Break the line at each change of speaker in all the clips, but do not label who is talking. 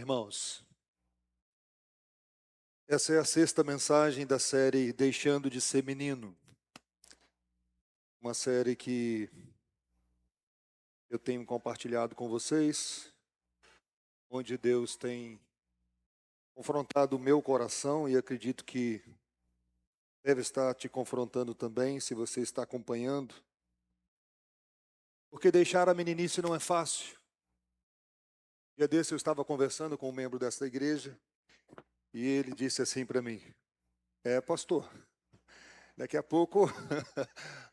irmãos. Essa é a sexta mensagem da série Deixando de Ser Menino. Uma série que eu tenho compartilhado com vocês, onde Deus tem confrontado o meu coração e acredito que deve estar te confrontando também, se você está acompanhando. Porque deixar a meninice não é fácil. Dia desse eu estava conversando com um membro dessa igreja e ele disse assim para mim: pastor, daqui a pouco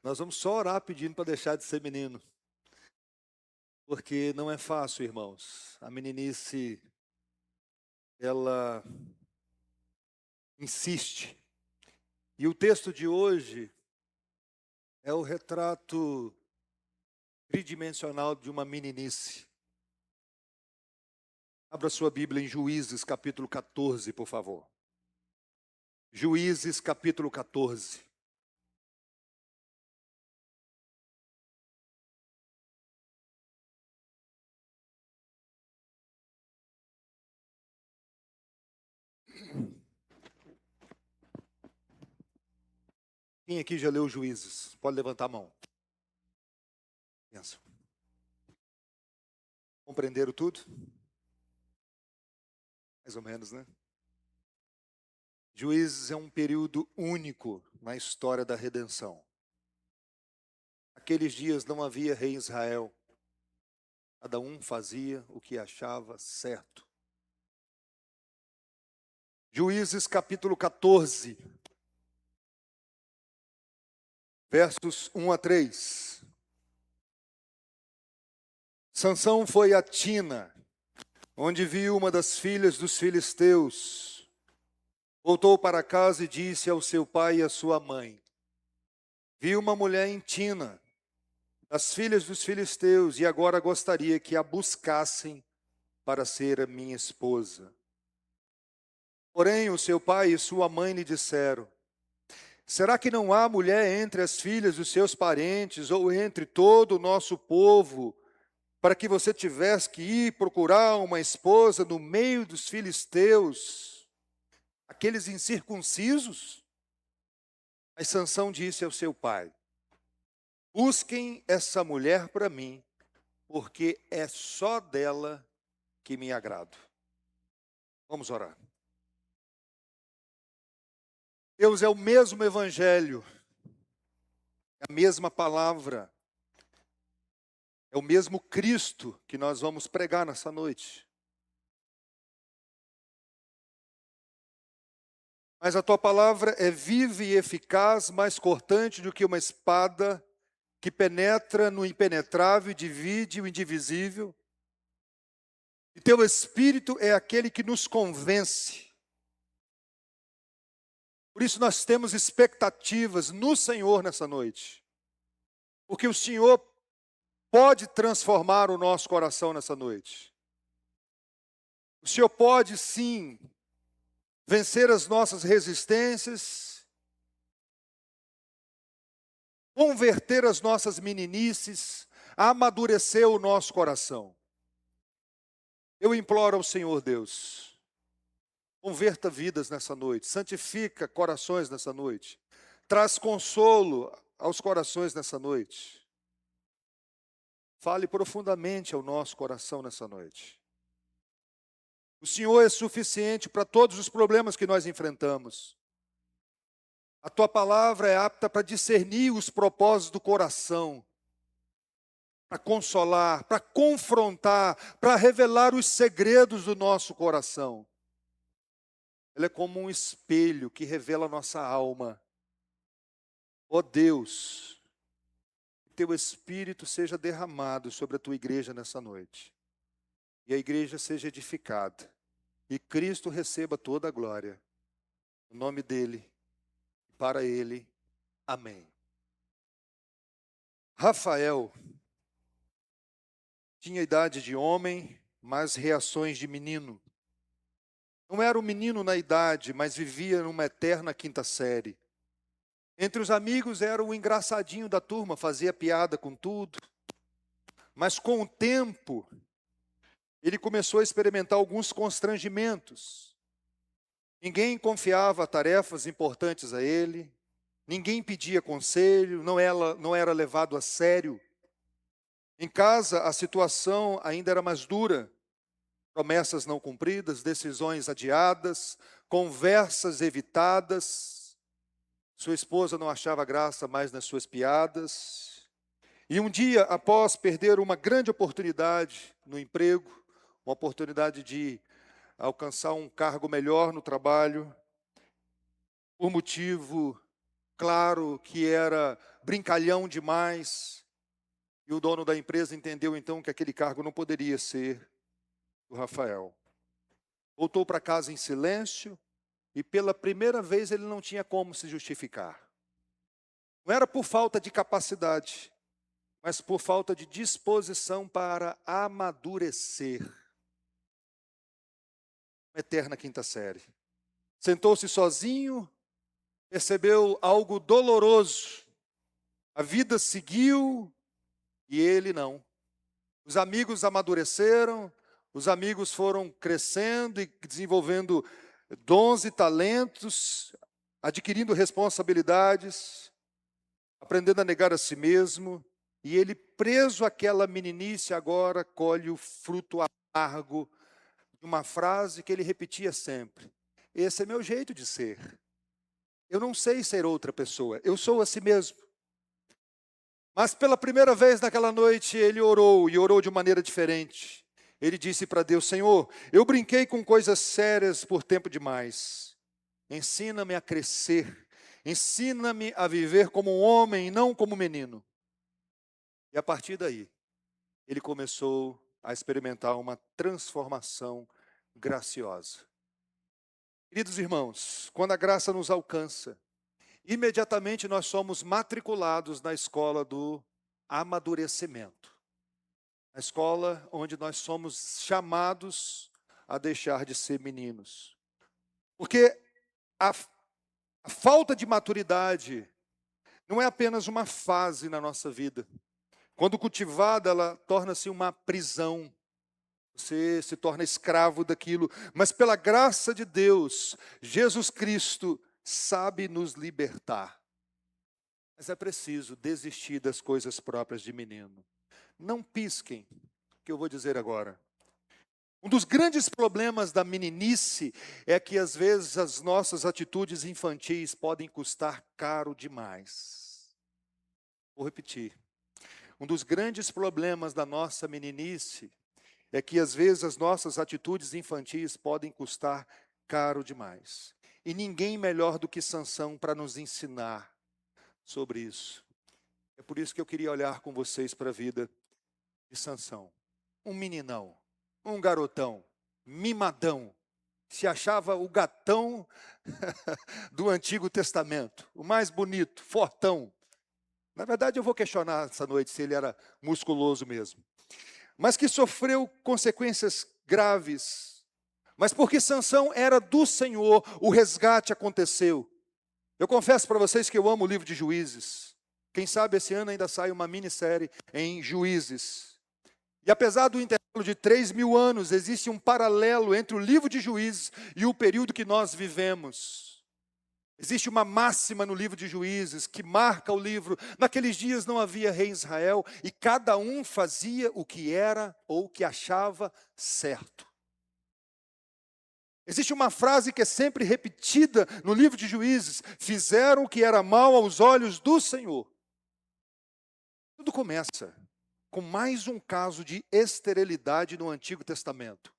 nós vamos só orar pedindo para deixar de ser menino. Porque não é fácil, irmãos. A meninice, ela insiste. E o texto de hoje é o retrato tridimensional de uma meninice. Abra sua Bíblia em Juízes, capítulo 14, por favor. Juízes, capítulo 14. Quem aqui já leu Juízes? Pode levantar a mão. Pensa. Compreenderam tudo? Mais ou menos, né? Juízes é um período único na história da redenção. Naqueles dias não havia rei em Israel. Cada um fazia o que achava certo. Juízes capítulo 14, versos 1 a 3. Sansão foi a Tina, onde viu uma das filhas dos filisteus. Voltou para casa e disse ao seu pai e à sua mãe: vi uma mulher em Tina, das filhas dos filisteus, e agora gostaria que a buscassem para ser a minha esposa. Porém, o seu pai e sua mãe lhe disseram: será que não há mulher entre as filhas dos seus parentes ou entre todo o nosso povo, para que você tivesse que ir procurar uma esposa no meio dos filisteus, aqueles incircuncisos? Mas Sansão disse ao seu pai: busquem essa mulher para mim, porque é só dela que me agrado. Vamos orar. Deus, é o mesmo evangelho, é a mesma palavra, é o mesmo Cristo que nós vamos pregar nessa noite. Mas a tua palavra é viva e eficaz, mais cortante do que uma espada, que penetra no impenetrável e divide o indivisível. E teu Espírito é aquele que nos convence. Por isso nós temos expectativas no Senhor nessa noite. Porque o Senhor pode transformar o nosso coração nessa noite. O Senhor pode, sim, vencer as nossas resistências, converter as nossas meninices, amadurecer o nosso coração. Eu imploro ao Senhor Deus, converta vidas nessa noite, santifica corações nessa noite, traz consolo aos corações nessa noite. Fale profundamente ao nosso coração nessa noite. O Senhor é suficiente para todos os problemas que nós enfrentamos. A tua palavra é apta para discernir os propósitos do coração, para consolar, para confrontar, para revelar os segredos do nosso coração. Ela é como um espelho que revela a nossa alma. Ó Deus, que teu Espírito seja derramado sobre a tua igreja nessa noite. E a igreja seja edificada. E Cristo receba toda a glória. No nome dele, para ele. Amém. Rafael tinha idade de homem, mas reações de menino. Não era um menino na idade, mas vivia numa eterna quinta série. Entre os amigos era o engraçadinho da turma, fazia piada com tudo. Mas com o tempo, ele começou a experimentar alguns constrangimentos. Ninguém confiava tarefas importantes a ele, ninguém pedia conselho, não era levado a sério. Em casa, a situação ainda era mais dura. Promessas não cumpridas, decisões adiadas, conversas evitadas. Sua esposa não achava graça mais nas suas piadas. E um dia, após perder uma grande oportunidade no emprego, uma oportunidade de alcançar um cargo melhor no trabalho, por motivo claro que era brincalhão demais, e o dono da empresa entendeu então que aquele cargo não poderia ser do Rafael. Voltou para casa em silêncio, e pela primeira vez ele não tinha como se justificar. Não era por falta de capacidade, mas por falta de disposição para amadurecer. Uma eterna quinta série. Sentou-se sozinho, percebeu algo doloroso. A vida seguiu e ele não. Os amigos amadureceram, os amigos foram crescendo e desenvolvendo dons e talentos, adquirindo responsabilidades, aprendendo a negar a si mesmo, e ele, preso àquela meninice, agora colhe o fruto amargo de uma frase que ele repetia sempre: esse é meu jeito de ser. Eu não sei ser outra pessoa, eu sou a si mesmo. Mas pela primeira vez naquela noite ele orou, e orou de maneira diferente. Ele disse para Deus: Senhor, eu brinquei com coisas sérias por tempo demais. Ensina-me a crescer, ensina-me a viver como um homem e não como um menino. E a partir daí, ele começou a experimentar uma transformação graciosa. Queridos irmãos, quando a graça nos alcança, imediatamente nós somos matriculados na escola do amadurecimento. A escola onde nós somos chamados a deixar de ser meninos. Porque a falta de maturidade não é apenas uma fase na nossa vida. Quando cultivada, ela torna-se uma prisão. Você se torna escravo daquilo. Mas pela graça de Deus, Jesus Cristo sabe nos libertar. Mas é preciso desistir das coisas próprias de menino. Não pisquem, o que eu vou dizer agora. Um dos grandes problemas da meninice é que às vezes as nossas atitudes infantis podem custar caro demais. Vou repetir. Um dos grandes problemas da nossa meninice é que às vezes as nossas atitudes infantis podem custar caro demais. E ninguém melhor do que Sansão para nos ensinar sobre isso. É por isso que eu queria olhar com vocês para a vida de Sansão. Um meninão, um garotão, mimadão, se achava o gatão do Antigo Testamento, o mais bonito, fortão. Na verdade, eu vou questionar essa noite se ele era musculoso mesmo. Mas que sofreu consequências graves. Mas porque Sansão era do Senhor, o resgate aconteceu. Eu confesso para vocês que eu amo o livro de Juízes. Quem sabe esse ano ainda sai uma minissérie em Juízes. E apesar do intervalo de 3.000 anos, existe um paralelo entre o livro de Juízes e o período que nós vivemos. Existe uma máxima no livro de Juízes que marca o livro. Naqueles dias não havia rei em Israel e cada um fazia o que era ou o que achava certo. Existe uma frase que é sempre repetida no livro de Juízes: fizeram o que era mal aos olhos do Senhor. Tudo começa com mais um caso de esterilidade no Antigo Testamento.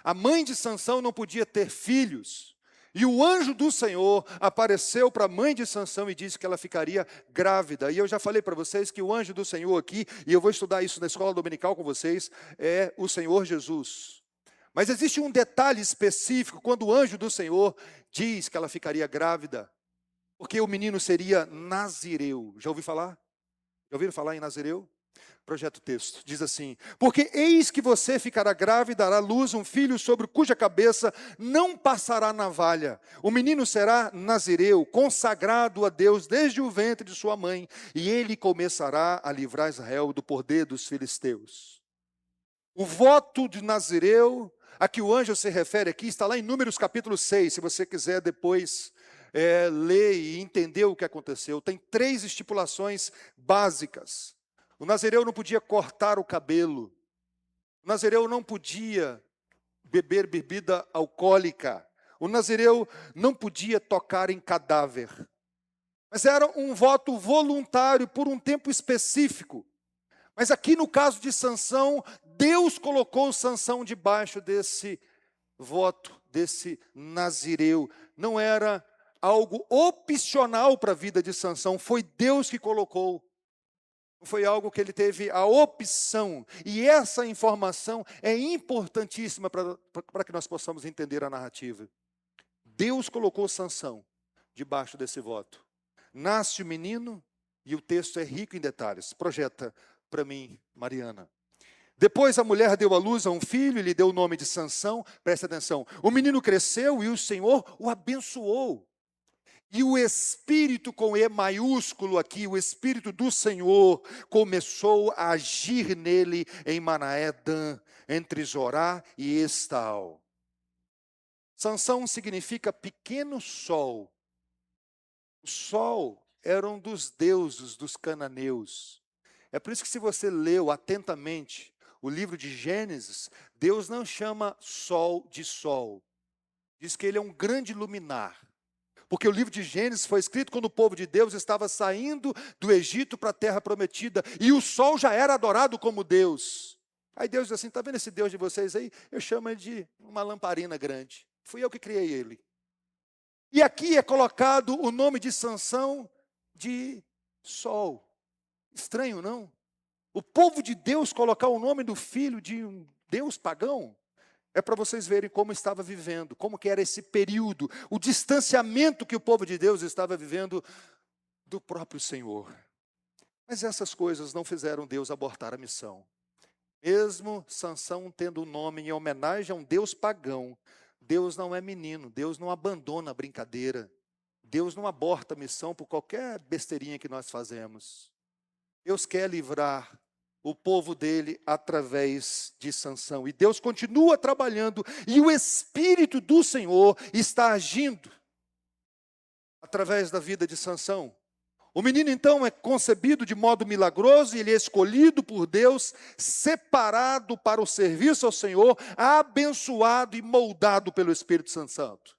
A mãe de Sansão não podia ter filhos. E o anjo do Senhor apareceu para a mãe de Sansão e disse que ela ficaria grávida. E eu já falei para vocês que o anjo do Senhor aqui, e eu vou estudar isso na escola dominical com vocês, é o Senhor Jesus. Mas existe um detalhe específico quando o anjo do Senhor diz que ela ficaria grávida. Porque o menino seria nazireu. Já ouviu falar? Já ouviram falar em nazireu? Projeto texto, diz assim: porque eis que você ficará grávida e dará à luz um filho sobre cuja cabeça não passará navalha. O menino será nazireu, consagrado a Deus desde o ventre de sua mãe, e ele começará a livrar Israel do poder dos filisteus. O voto de Nazireu, a que o anjo se refere aqui, está lá em Números capítulo 6, se você quiser depois ler e entender o que aconteceu. Tem 3 estipulações básicas. O Nazireu não podia cortar o cabelo. O Nazireu não podia beber bebida alcoólica. O Nazireu não podia tocar em cadáver. Mas era um voto voluntário por um tempo específico. Mas aqui no caso de Sansão, Deus colocou Sansão debaixo desse voto, desse Nazireu. Não era algo opcional para a vida de Sansão, foi Deus que colocou. Não foi algo que ele teve a opção. E essa informação é importantíssima para que nós possamos entender a narrativa. Deus colocou Sansão debaixo desse voto. Nasce o menino, e o texto é rico em detalhes. Projeta para mim, Mariana. Depois a mulher deu à luz a um filho e lhe deu o nome de Sansão. Presta atenção. O menino cresceu e o Senhor o abençoou. E o Espírito com E maiúsculo aqui, o Espírito do Senhor, começou a agir nele em Manaé-Dan, entre Zorá e Estaol. Sansão significa pequeno sol. O sol era um dos deuses dos cananeus. É por isso que, se você leu atentamente o livro de Gênesis, Deus não chama sol de sol. Diz que ele é um grande luminar. Porque o livro de Gênesis foi escrito quando o povo de Deus estava saindo do Egito para a terra prometida. E o sol já era adorado como Deus. Aí Deus diz assim, está vendo esse Deus de vocês aí? Eu chamo ele de uma lamparina grande. Fui eu que criei ele. E aqui é colocado o nome de Sansão de sol. Estranho, não? O povo de Deus colocar o nome do filho de um Deus pagão, é para vocês verem como estava vivendo, como que era esse período, o distanciamento que o povo de Deus estava vivendo do próprio Senhor. Mas essas coisas não fizeram Deus abortar a missão. Mesmo Sansão tendo o nome em homenagem a um Deus pagão, Deus não é menino, Deus não abandona a brincadeira, Deus não aborta a missão por qualquer besteirinha que nós fazemos. Deus quer livrar o povo dele através de Sansão. E Deus continua trabalhando, e o Espírito do Senhor está agindo através da vida de Sansão. O menino então é concebido de modo milagroso, e ele é escolhido por Deus, separado para o serviço ao Senhor, abençoado e moldado pelo Espírito Santo.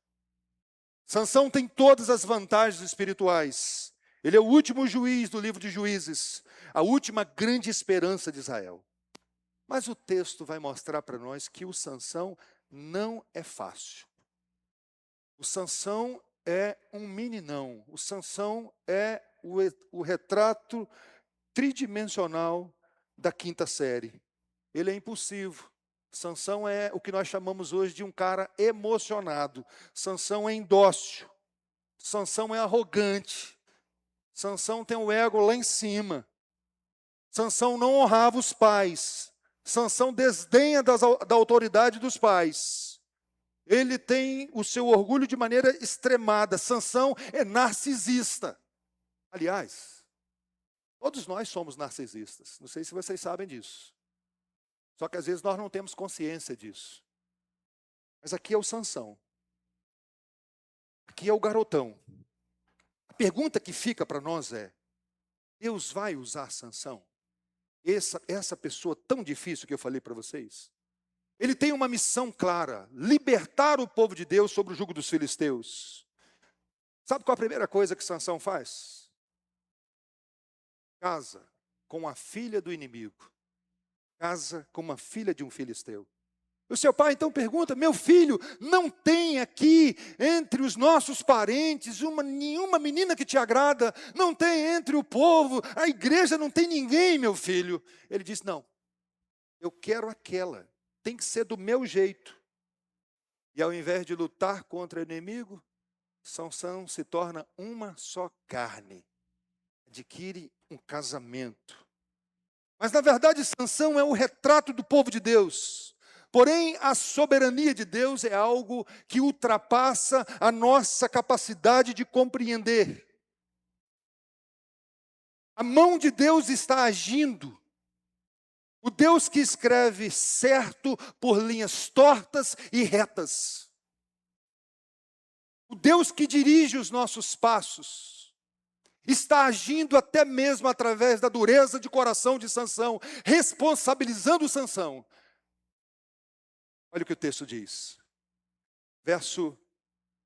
Sansão tem todas as vantagens espirituais. Ele é o último juiz do livro de Juízes, a última grande esperança de Israel. Mas o texto vai mostrar para nós que o Sansão não é fácil. O Sansão é um meninão. O Sansão é o retrato tridimensional da quinta série. Ele é impulsivo. Sansão é o que nós chamamos hoje de um cara emocionado. Sansão é indócil. Sansão é arrogante. Sansão tem o ego lá em cima. Sansão não honrava os pais. Sansão desdenha da autoridade dos pais. Ele tem o seu orgulho de maneira extremada. Sansão é narcisista. Aliás, todos nós somos narcisistas. Não sei se vocês sabem disso. Só que às vezes nós não temos consciência disso. Mas aqui é o Sansão. Aqui é o garotão. A pergunta que fica para nós é: Deus vai usar Sansão? Essa pessoa tão difícil que eu falei para vocês? Ele tem uma missão clara: libertar o povo de Deus sobre o jugo dos filisteus. Sabe qual a primeira coisa que Sansão faz? Casa com a filha do inimigo. Casa com uma filha de um filisteu. O seu pai então pergunta: meu filho, não tem aqui entre os nossos parentes nenhuma menina que te agrada? Não tem entre o povo, a igreja não tem ninguém, meu filho? Ele diz: não, eu quero aquela, tem que ser do meu jeito. E ao invés de lutar contra o inimigo, Sansão se torna uma só carne. Adquire um casamento. Mas na verdade Sansão é o retrato do povo de Deus. Porém, a soberania de Deus é algo que ultrapassa a nossa capacidade de compreender. A mão de Deus está agindo. O Deus que escreve certo por linhas tortas e retas. O Deus que dirige os nossos passos. Está agindo até mesmo através da dureza de coração de Sansão, responsabilizando Sansão. Olha o que o texto diz. Verso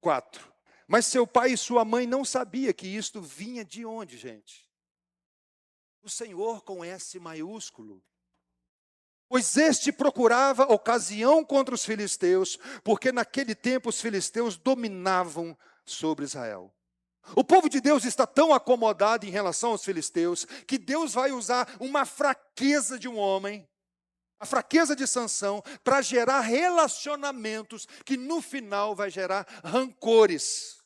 4. Mas seu pai e sua mãe não sabiam que isto vinha de onde, gente? O Senhor com S maiúsculo. Pois este procurava ocasião contra os filisteus, porque naquele tempo os filisteus dominavam sobre Israel. O povo de Deus está tão acomodado em relação aos filisteus, que Deus vai usar uma fraqueza de um homem, a fraqueza de Sansão, para gerar relacionamentos que no final vai gerar rancores.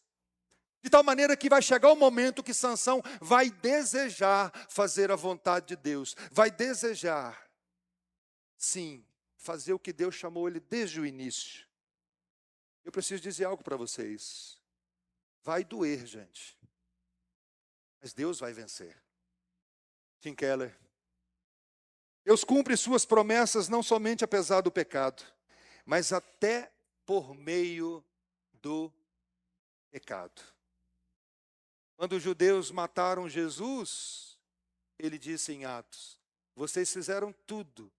De tal maneira que vai chegar o momento que Sansão vai desejar fazer a vontade de Deus, vai desejar, sim, fazer o que Deus chamou ele desde o início. Eu preciso dizer algo para vocês. Vai doer, gente. Mas Deus vai vencer. Tim Keller. Deus cumpre suas promessas não somente apesar do pecado, mas até por meio do pecado. Quando os judeus mataram Jesus, ele disse em Atos: vocês fizeram tudo.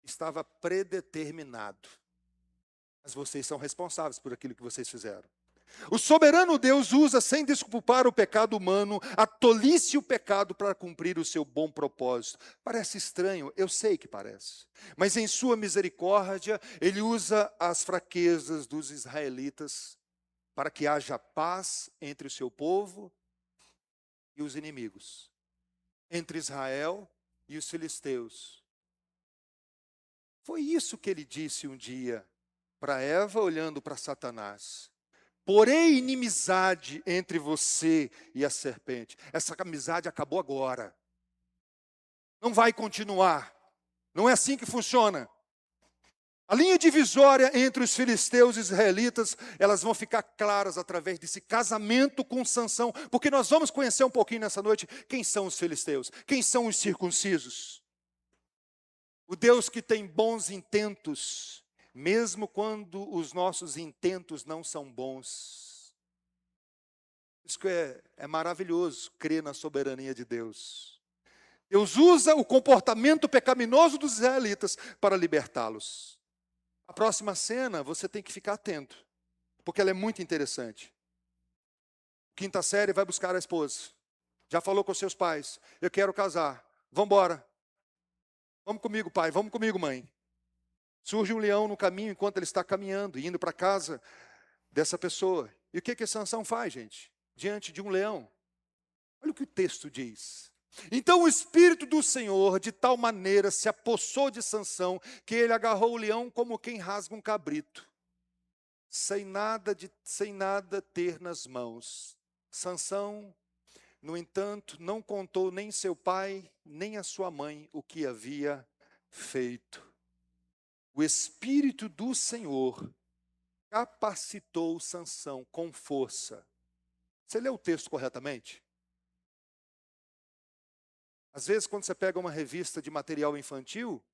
Estava predeterminado. Mas vocês são responsáveis por aquilo que vocês fizeram. O soberano Deus usa, sem desculpar o pecado humano, a tolice e o pecado para cumprir o seu bom propósito. Parece estranho, eu sei que parece. Mas em sua misericórdia, ele usa as fraquezas dos israelitas para que haja paz entre o seu povo e os inimigos. Entre Israel e os filisteus. Foi isso que ele disse um dia para Eva, olhando para Satanás. Porém, inimizade entre você e a serpente. Essa amizade acabou agora. Não vai continuar. Não é assim que funciona. A linha divisória entre os filisteus e os israelitas, elas vão ficar claras através desse casamento com Sansão, porque nós vamos conhecer um pouquinho nessa noite quem são os filisteus, quem são os circuncisos. O Deus que tem bons intentos, mesmo quando os nossos intentos não são bons. Isso que é maravilhoso, crer na soberania de Deus. Deus usa o comportamento pecaminoso dos israelitas para libertá-los. A próxima cena, você tem que ficar atento, porque ela é muito interessante. Quinta série vai buscar a esposa. Já falou com seus pais, eu quero casar, vamos embora. Vamos comigo, pai, vamos comigo, mãe. Surge um leão no caminho enquanto ele está caminhando, indo para a casa dessa pessoa. E o que Sansão faz, gente? Diante de um leão. Olha o que o texto diz. Então o Espírito do Senhor de tal maneira se apossou de Sansão, que ele agarrou o leão como quem rasga um cabrito, sem nada ter nas mãos. Sansão, no entanto, não contou nem seu pai, nem a sua mãe o que havia feito. O Espírito do Senhor capacitou Sansão com força. Você leu o texto corretamente? Às vezes, quando você pega uma revista de material infantil,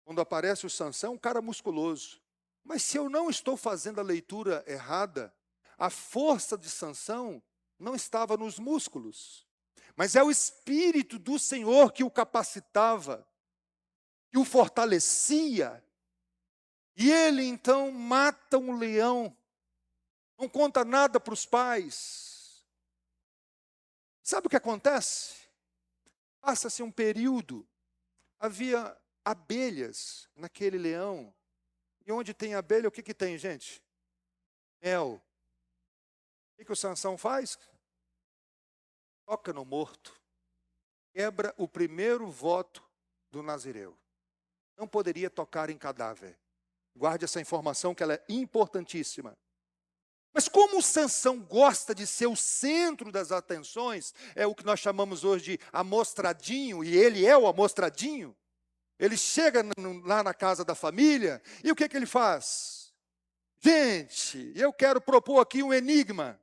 quando aparece o Sansão, um cara musculoso. Mas se eu não estou fazendo a leitura errada, a força de Sansão não estava nos músculos, mas é o Espírito do Senhor que o capacitava, que o fortalecia. E ele então mata um leão, não conta nada para os pais. Sabe o que acontece? Passa-se um período, havia abelhas naquele leão. E onde tem abelha, o que tem, gente? Mel. O que o Sansão faz? Toca no morto. Quebra o primeiro voto do nazireu. Não poderia tocar em cadáver. Guarde essa informação que ela é importantíssima. Mas como o Sansão gosta de ser o centro das atenções, é o que nós chamamos hoje de amostradinho, e ele é o amostradinho. Ele chega lá na casa da família, e o que ele faz? Gente, eu quero propor aqui um enigma.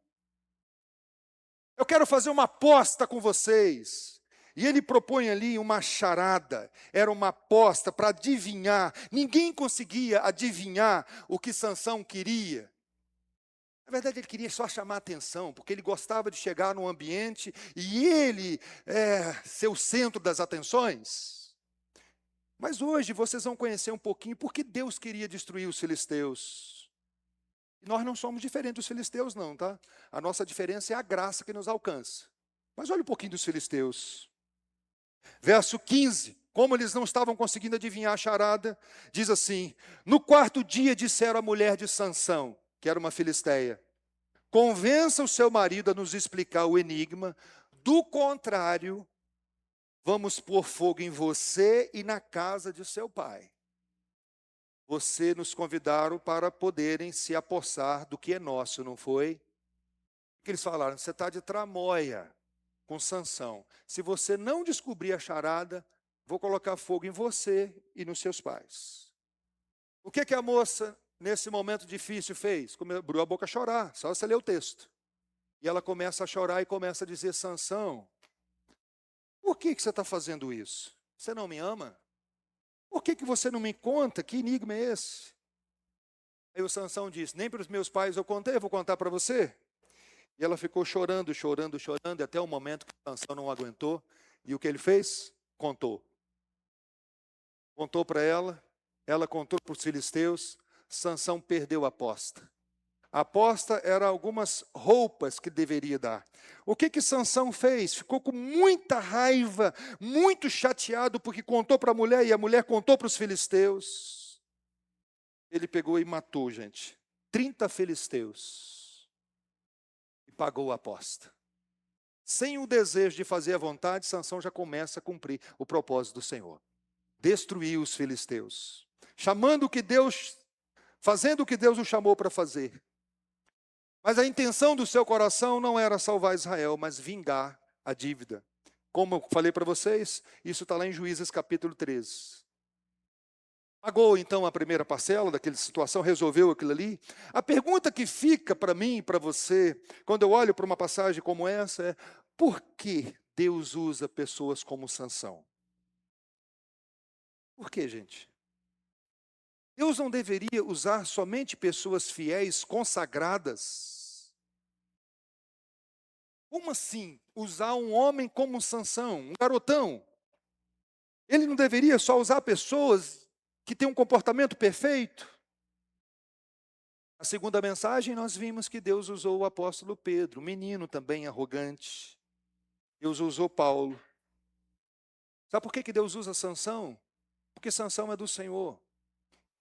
Eu quero fazer uma aposta com vocês. E ele propõe ali uma charada, era uma aposta para adivinhar. Ninguém conseguia adivinhar o que Sansão queria. Na verdade, ele queria só chamar a atenção, porque ele gostava de chegar num ambiente e ele ser o centro das atenções. Mas hoje vocês vão conhecer um pouquinho por que Deus queria destruir os filisteus. E nós não somos diferentes dos filisteus, não, tá? A nossa diferença é a graça que nos alcança. Mas olha um pouquinho dos filisteus. Verso 15. Como eles não estavam conseguindo adivinhar a charada, diz assim: no quarto dia disseram à mulher de Sansão, que era uma filisteia: convença o seu marido a nos explicar o enigma, do contrário, vamos pôr fogo em você e na casa de seu pai. Você nos convidaram para poderem se apossar do que é nosso, não foi? O que eles falaram? Você está de tramóia com Sansão. Se você não descobrir a charada, vou colocar fogo em você e nos seus pais. O que a moça, nesse momento difícil, fez? Abriu a boca a chorar, só você ler o texto. E ela começa a chorar e começa a dizer: Sansão, por que você está fazendo isso? Você não me ama? Por que você não me conta? Que enigma é esse? Aí o Sansão disse: nem para os meus pais eu contei, eu vou contar para você. E ela ficou chorando, chorando, chorando, até o momento que o Sansão não aguentou. E o que ele fez? Contou. Contou para ela contou para os filisteus. Sansão perdeu a aposta. A aposta era algumas roupas que deveria dar. O que Sansão fez? Ficou com muita raiva, muito chateado, porque contou para a mulher e a mulher contou para os filisteus. Ele pegou e matou, gente, 30 filisteus e pagou a aposta. Sem o desejo de fazer a vontade, Sansão já começa a cumprir o propósito do Senhor. Destruir os filisteus, fazendo o que Deus o chamou para fazer. Mas a intenção do seu coração não era salvar Israel, mas vingar a dívida. Como eu falei para vocês, isso está lá em Juízes capítulo 13. Pagou então a primeira parcela daquela situação, resolveu aquilo ali. A pergunta que fica para mim e para você, quando eu olho para uma passagem como essa, é: por que Deus usa pessoas como Sansão? Por que, gente? Deus não deveria usar somente pessoas fiéis, consagradas? Como assim usar um homem como Sansão, um garotão? Ele não deveria só usar pessoas que têm um comportamento perfeito? Na segunda mensagem nós vimos que Deus usou o apóstolo Pedro, um menino também arrogante. Deus usou Paulo. Sabe por que Deus usa Sansão? Porque Sansão é do Senhor.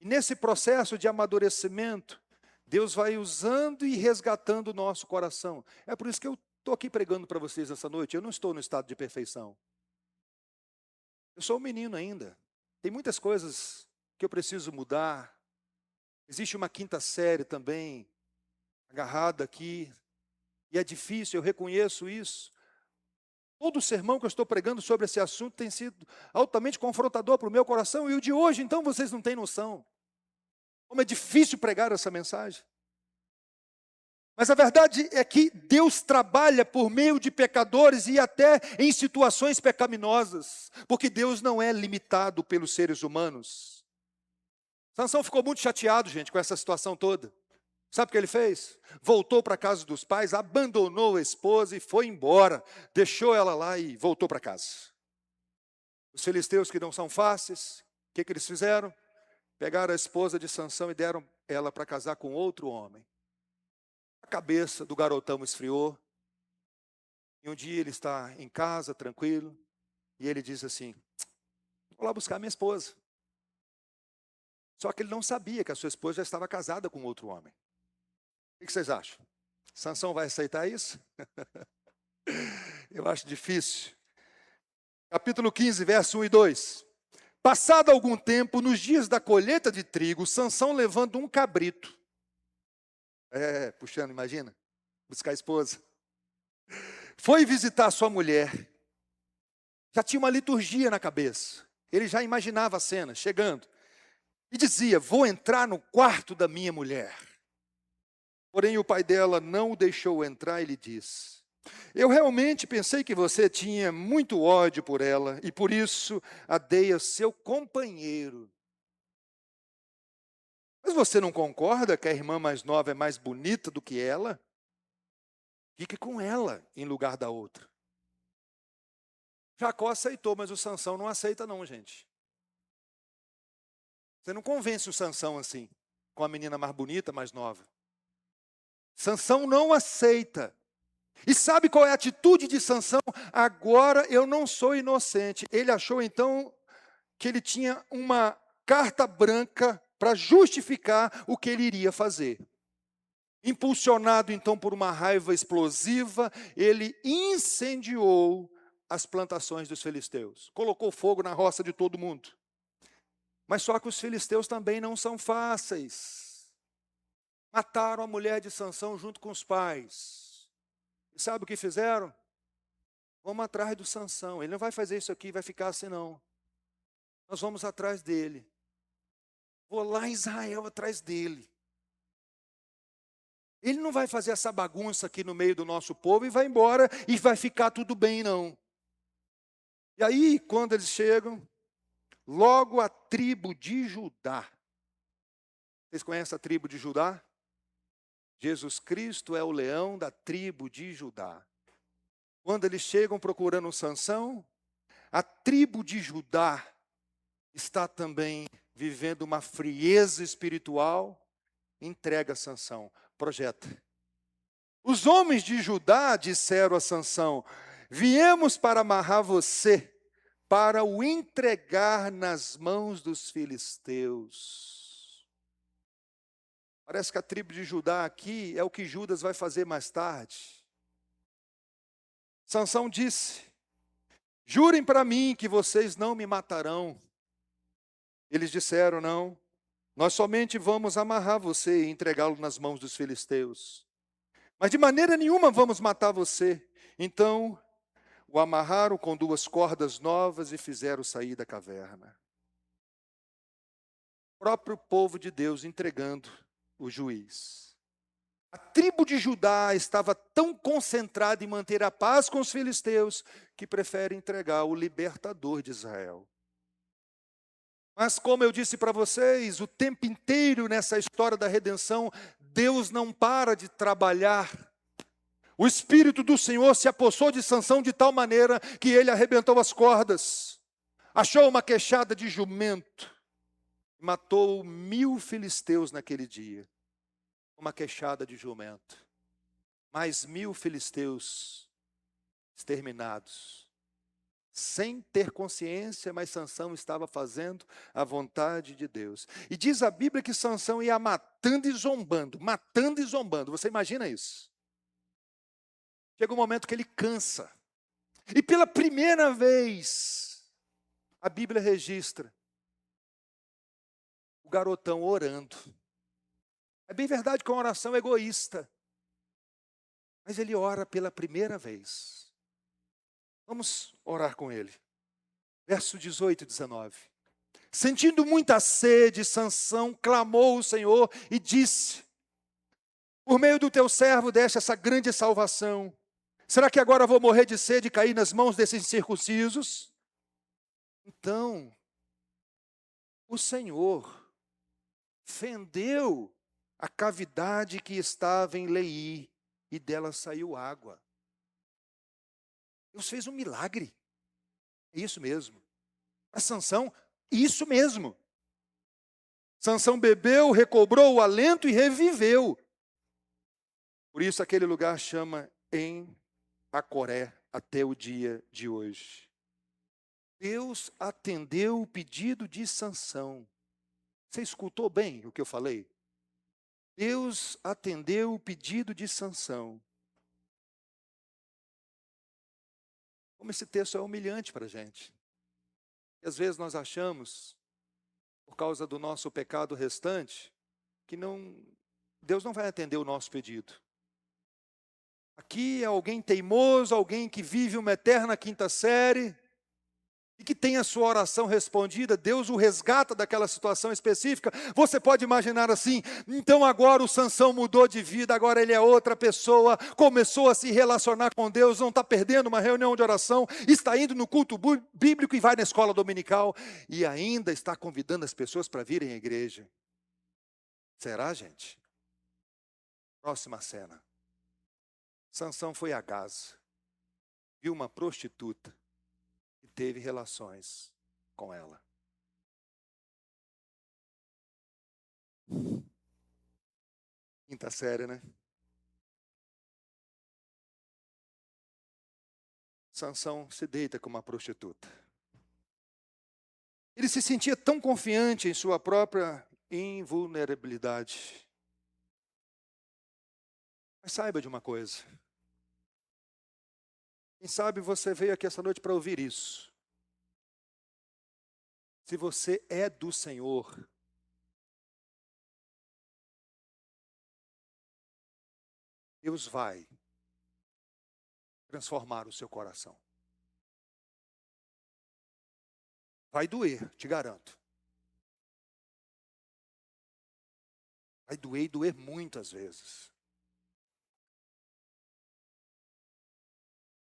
E nesse processo de amadurecimento, Deus vai usando e resgatando o nosso coração. É por isso que eu estou aqui pregando para vocês essa noite. Eu não estou no estado de perfeição. Eu sou um menino ainda. Tem muitas coisas que eu preciso mudar. Existe uma quinta série também, agarrada aqui. E é difícil, eu reconheço isso. Todo sermão que eu estou pregando sobre esse assunto tem sido altamente confrontador para o meu coração. E o de hoje, então, vocês não têm noção. Como é difícil pregar essa mensagem. Mas a verdade é que Deus trabalha por meio de pecadores e até em situações pecaminosas. Porque Deus não é limitado pelos seres humanos. Sansão ficou muito chateado, gente, com essa situação toda. Sabe o que ele fez? Voltou para a casa dos pais, abandonou a esposa e foi embora. Deixou ela lá e voltou para casa. Os filisteus, que não são fáceis, o que eles fizeram? Pegaram a esposa de Sansão e deram ela para casar com outro homem. A cabeça do garotão esfriou. E um dia ele está em casa, tranquilo, e ele diz assim: vou lá buscar minha esposa. Só que ele não sabia que a sua esposa já estava casada com outro homem. O que vocês acham? Sansão vai aceitar isso? Eu acho difícil. Capítulo 15, verso 1 e 2. Passado algum tempo, nos dias da colheita de trigo, Sansão levando um cabrito. Puxando, imagina, buscar a esposa. Foi visitar sua mulher. Já tinha uma liturgia na cabeça. Ele já imaginava a cena, chegando. E dizia: vou entrar no quarto da minha mulher. Porém, o pai dela não o deixou entrar e lhe disse: Eu realmente pensei que você tinha muito ódio por ela e por isso a dei a seu companheiro. Mas você não concorda que a irmã mais nova é mais bonita do que ela? Fique com ela em lugar da outra. Jacó aceitou, mas o Sansão não aceita não, gente. Você não convence o Sansão assim, com a menina mais bonita, mais nova. Sansão não aceita. E sabe qual é a atitude de Sansão? Agora eu não sou inocente. Ele achou então que ele tinha uma carta branca para justificar o que ele iria fazer. Impulsionado então por uma raiva explosiva, ele incendiou as plantações dos filisteus. Colocou fogo na roça de todo mundo. Mas só que os filisteus também não são fáceis. Mataram a mulher de Sansão junto com os pais. E sabe o que fizeram? Vamos atrás do Sansão. Ele não vai fazer isso aqui, vai ficar assim não. Nós vamos atrás dele. Vou lá em Israel atrás dele. Ele não vai fazer essa bagunça aqui no meio do nosso povo e vai embora e vai ficar tudo bem, não. E aí, quando eles chegam, logo a tribo de Judá. Vocês conhecem a tribo de Judá? Jesus Cristo é o leão da tribo de Judá. Quando eles chegam procurando Sansão, a tribo de Judá está também vivendo uma frieza espiritual, entrega a Sansão, projeta. Os homens de Judá disseram a Sansão: viemos para amarrar você, para o entregar nas mãos dos filisteus. Parece que a tribo de Judá aqui é o que Judas vai fazer mais tarde. Sansão disse: jurem para mim que vocês não me matarão. Eles disseram: não, nós somente vamos amarrar você e entregá-lo nas mãos dos filisteus. Mas de maneira nenhuma vamos matar você. Então o amarraram com 2 cordas novas e fizeram sair da caverna. O próprio povo de Deus entregando o juiz. A tribo de Judá estava tão concentrada em manter a paz com os filisteus que prefere entregar o libertador de Israel. Mas como eu disse para vocês, o tempo inteiro nessa história da redenção, Deus não para de trabalhar. O Espírito do Senhor se apossou de Sansão de tal maneira que ele arrebentou as cordas, achou uma queixada de jumento, matou 1000 filisteus naquele dia, uma queixada de jumento, mais 1000 filisteus exterminados, sem ter consciência, mas Sansão estava fazendo a vontade de Deus. E diz a Bíblia que Sansão ia matando e zombando, matando e zombando. Você imagina isso? Chega um momento que ele cansa. E pela primeira vez, a Bíblia registra o garotão orando. É bem verdade que é uma oração egoísta. Mas ele ora pela primeira vez. Vamos orar com ele. Verso 18 e 19. Sentindo muita sede, Sansão clamou ao Senhor e disse: por meio do teu servo deste essa grande salvação. Será que agora vou morrer de sede e cair nas mãos desses incircuncisos? Então, o Senhor fendeu a cavidade que estava em Leí e dela saiu água. Deus fez um milagre. É isso mesmo. Para Sansão, isso mesmo. Sansão bebeu, recobrou o alento e reviveu. Por isso aquele lugar chama em Acoré até o dia de hoje. Deus atendeu o pedido de Sansão. Você escutou bem o que eu falei? Deus atendeu o pedido de Sansão. Como esse texto é humilhante para a gente. E às vezes nós achamos, por causa do nosso pecado restante, que Deus não vai atender o nosso pedido. Aqui é alguém teimoso, alguém que vive uma eterna quinta série, e que tem a sua oração respondida, Deus o resgata daquela situação específica. Você pode imaginar assim: então agora o Sansão mudou de vida, agora ele é outra pessoa, começou a se relacionar com Deus, não está perdendo uma reunião de oração, está indo no culto bíblico e vai na escola dominical, e ainda está convidando as pessoas para virem à igreja. Será, gente? Próxima cena. Sansão foi a Gaza, viu uma prostituta e teve relações com ela. Quinta série, né? Sansão se deita com uma prostituta. Ele se sentia tão confiante em sua própria invulnerabilidade. Mas saiba de uma coisa. Quem sabe você veio aqui essa noite para ouvir isso. Se você é do Senhor, Deus vai transformar o seu coração. Vai doer, te garanto. Vai doer e doer muitas vezes.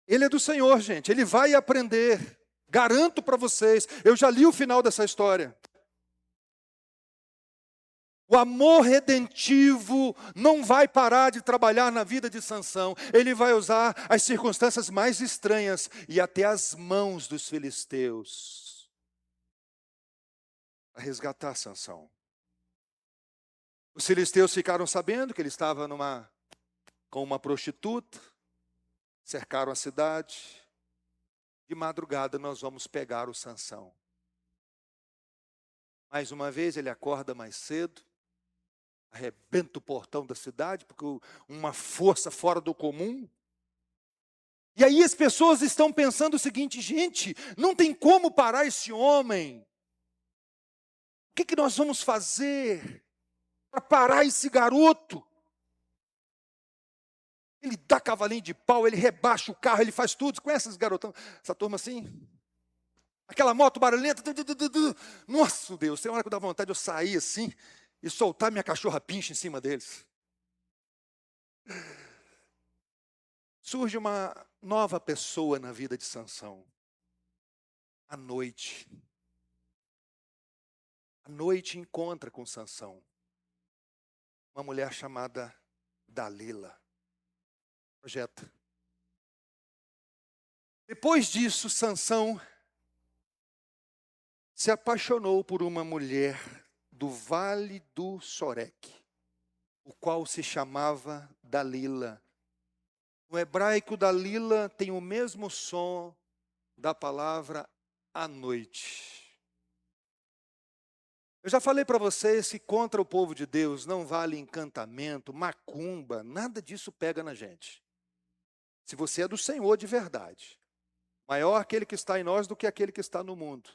Ele é do Senhor, gente. Ele vai aprender. Garanto para vocês. Eu já li o final dessa história. O amor redentivo não vai parar de trabalhar na vida de Sansão. Ele vai usar as circunstâncias mais estranhas e até as mãos dos filisteus para resgatar Sansão. Os filisteus ficaram sabendo que ele estava com uma prostituta, cercaram a cidade. De madrugada nós vamos pegar o Sansão. Mais uma vez ele acorda mais cedo, arrebenta o portão da cidade, porque uma força fora do comum. E aí as pessoas estão pensando o seguinte: gente, não tem como parar esse homem. O que nós vamos fazer para parar esse garoto? Ele dá cavalinho de pau, ele rebaixa o carro, ele faz tudo. Você conhece esses garotão? Essa turma assim? Aquela moto barulhenta. Nossa, Deus, tem hora que dá vontade de eu sair assim e soltar minha cachorra pincha em cima deles. Surge uma nova pessoa na vida de Sansão. À noite. À noite encontra com Sansão uma mulher chamada Dalila. Projeta. Depois disso, Sansão se apaixonou por uma mulher do Vale do Soreque, o qual se chamava Dalila. No hebraico, Dalila tem o mesmo som da palavra à noite. Eu já falei para vocês que contra o povo de Deus não vale encantamento, macumba, nada disso pega na gente. Se você é do Senhor de verdade, maior aquele que está em nós do que aquele que está no mundo.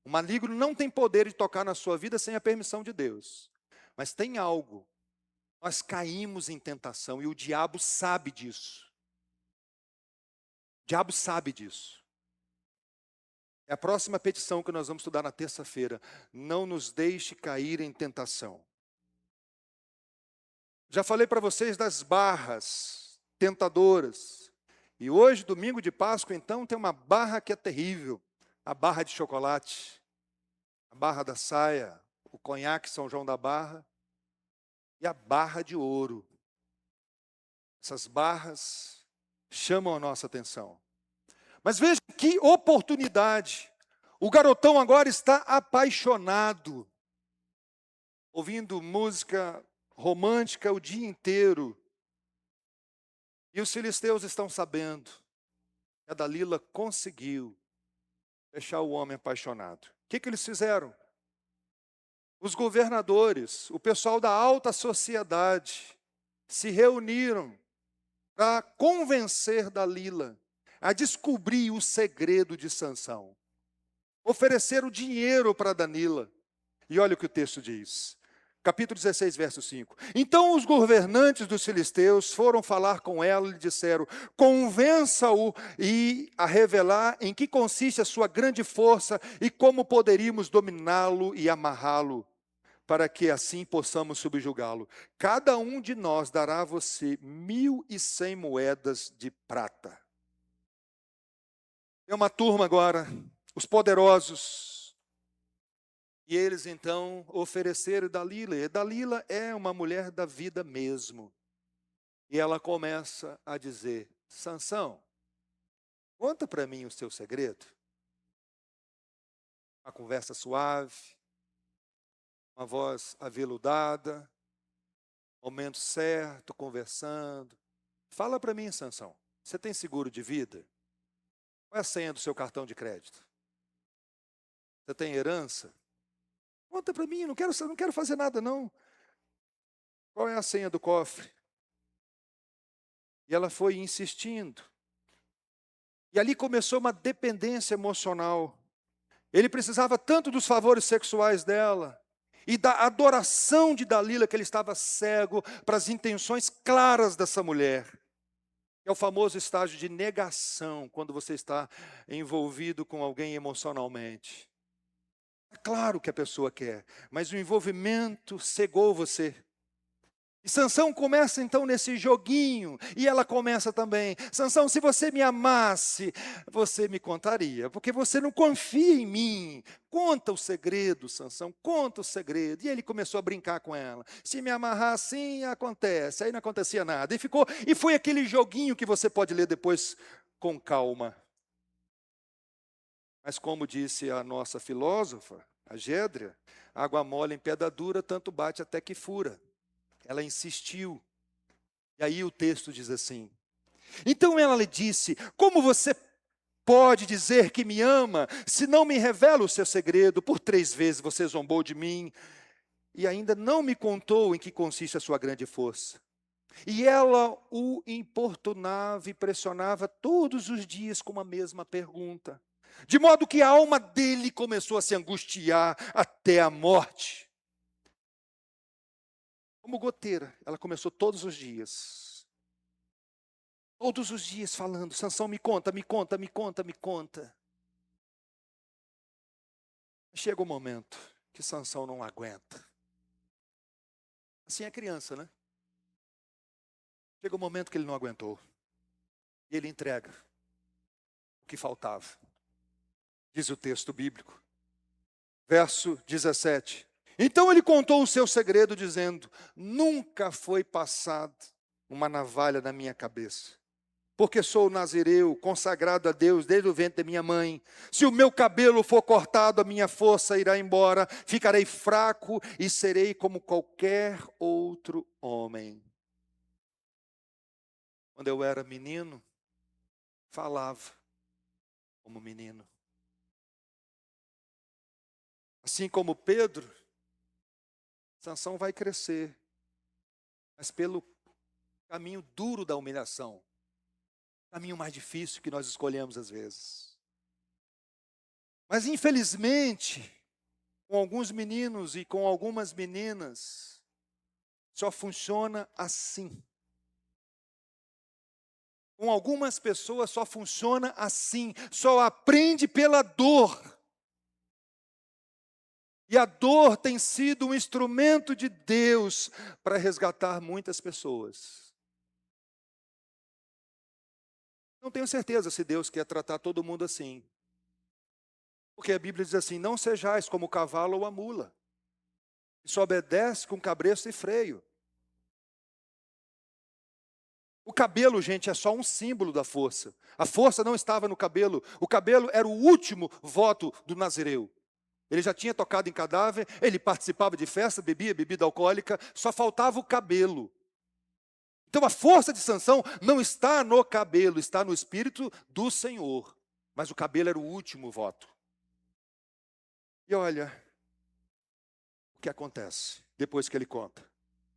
O maligno não tem poder de tocar na sua vida sem a permissão de Deus. Mas tem algo. Nós caímos em tentação e o diabo sabe disso. O diabo sabe disso. É a próxima petição que nós vamos estudar na terça-feira. Não nos deixe cair em tentação. Já falei para vocês das barras tentadoras. E hoje, domingo de Páscoa, então, tem uma barra que é terrível. A barra de chocolate, a barra da saia, o conhaque São João da Barra e a barra de ouro. Essas barras chamam a nossa atenção. Mas veja que oportunidade. O garotão agora está apaixonado, ouvindo música romântica o dia inteiro. E os filisteus estão sabendo que a Dalila conseguiu deixar o homem apaixonado. O que eles fizeram? Os governadores, o pessoal da alta sociedade, se reuniram para convencer Dalila a descobrir o segredo de Sansão. Ofereceram dinheiro para Dalila. E olha o que o texto diz. Capítulo 16, verso 5. Então os governantes dos filisteus foram falar com ela e lhe disseram: convença-o e a revelar em que consiste a sua grande força e como poderíamos dominá-lo e amarrá-lo, para que assim possamos subjugá-lo. Cada um de nós dará a você 1.100 moedas de prata. É uma turma agora, os poderosos. E eles então ofereceram Dalila. E Dalila é uma mulher da vida mesmo. E ela começa a dizer: Sansão, conta para mim o seu segredo. Uma conversa suave, uma voz aveludada, momento certo, conversando. Fala para mim, Sansão, você tem seguro de vida? Qual é a senha do seu cartão de crédito? Você tem herança? Conta para mim, não quero fazer nada não. Qual é a senha do cofre? E ela foi insistindo. E ali começou uma dependência emocional. Ele precisava tanto dos favores sexuais dela e da adoração de Dalila, que ele estava cego para as intenções claras dessa mulher. É o famoso estágio de negação, quando você está envolvido com alguém emocionalmente. É claro que a pessoa quer, mas o envolvimento cegou você. E Sansão começa então nesse joguinho, e ela começa também: Sansão, se você me amasse, você me contaria, porque você não confia em mim. Conta o segredo, Sansão, conta o segredo. E ele começou a brincar com ela: se me amarrar assim, acontece. Aí não acontecia nada. E foi aquele joguinho que você pode ler depois com calma. Mas como disse a nossa filósofa, a Gédria, água mole em pedra dura, tanto bate até que fura. Ela insistiu. E aí o texto diz assim: então ela lhe disse: como você pode dizer que me ama, se não me revela o seu segredo? Por 3 vezes você zombou de mim, e ainda não me contou em que consiste a sua grande força. E ela o importunava e pressionava todos os dias com a mesma pergunta, de modo que a alma dele começou a se angustiar até a morte. Como goteira, ela começou todos os dias falando: Sansão, me conta, me conta, me conta, me conta. Chega o momento que Sansão não aguenta. Assim é criança, né? Chega o momento que ele não aguentou. E ele entrega o que faltava. Diz o texto bíblico. Verso 17. Então ele contou o seu segredo, dizendo: nunca foi passado uma navalha na minha cabeça, porque sou nazireu, consagrado a Deus desde o ventre da minha mãe. Se o meu cabelo for cortado, a minha força irá embora, ficarei fraco e serei como qualquer outro homem. Quando eu era menino, falava como menino. Assim como Pedro, Sansão vai crescer, mas pelo caminho duro da humilhação, caminho mais difícil que nós escolhemos às vezes. Mas infelizmente, com alguns meninos e com algumas meninas, só funciona assim. Com algumas pessoas só funciona assim, só aprende pela dor. E a dor tem sido um instrumento de Deus para resgatar muitas pessoas. Não tenho certeza se Deus quer tratar todo mundo assim. Porque a Bíblia diz assim: não sejais como o cavalo ou a mula, que só obedece com cabresto e freio. O cabelo, gente, é só um símbolo da força. A força não estava no cabelo. O cabelo era o último voto do nazireu. Ele já tinha tocado em cadáver, ele participava de festa, bebia bebida alcoólica, só faltava o cabelo. Então a força de Sansão não está no cabelo, está no Espírito do Senhor. Mas o cabelo era o último voto. E olha o que acontece depois que ele conta.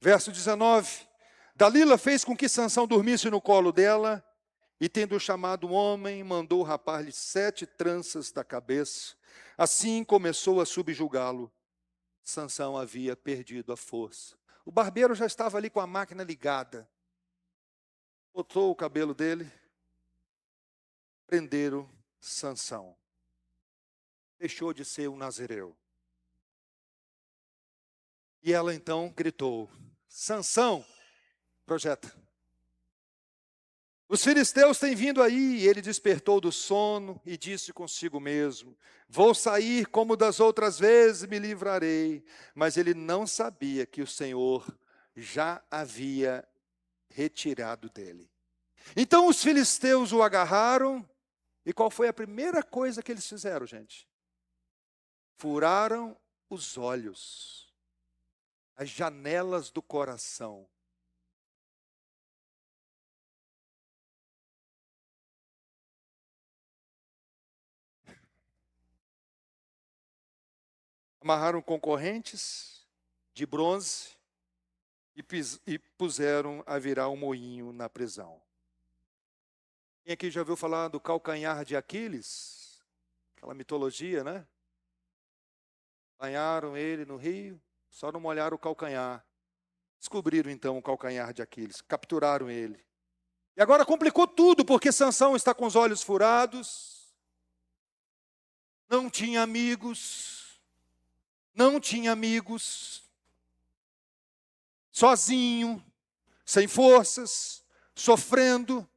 Verso 19. Dalila fez com que Sansão dormisse no colo dela, e tendo chamado um homem, mandou rapar-lhe 7 tranças da cabeça. Assim começou a subjugá-lo. Sansão havia perdido a força. O barbeiro já estava ali com a máquina ligada. Botou o cabelo dele, prenderam Sansão. Deixou de ser um nazireu. E ela então gritou: Sansão, projeta. Os filisteus têm vindo aí. E ele despertou do sono e disse consigo mesmo: vou sair como das outras vezes, me livrarei. Mas ele não sabia que o Senhor já havia retirado dele. Então os filisteus o agarraram. E qual foi a primeira coisa que eles fizeram, gente? Furaram os olhos, as janelas do coração. Amarraram concorrentes de bronze e puseram a virar um moinho na prisão. Quem aqui já ouviu falar do calcanhar de Aquiles? Aquela mitologia, né? Banharam ele no rio, só não molharam o calcanhar. Descobriram então o calcanhar de Aquiles, capturaram ele. E agora complicou tudo, porque Sansão está com os olhos furados, não tinha amigos, sozinho, sem forças, sofrendo.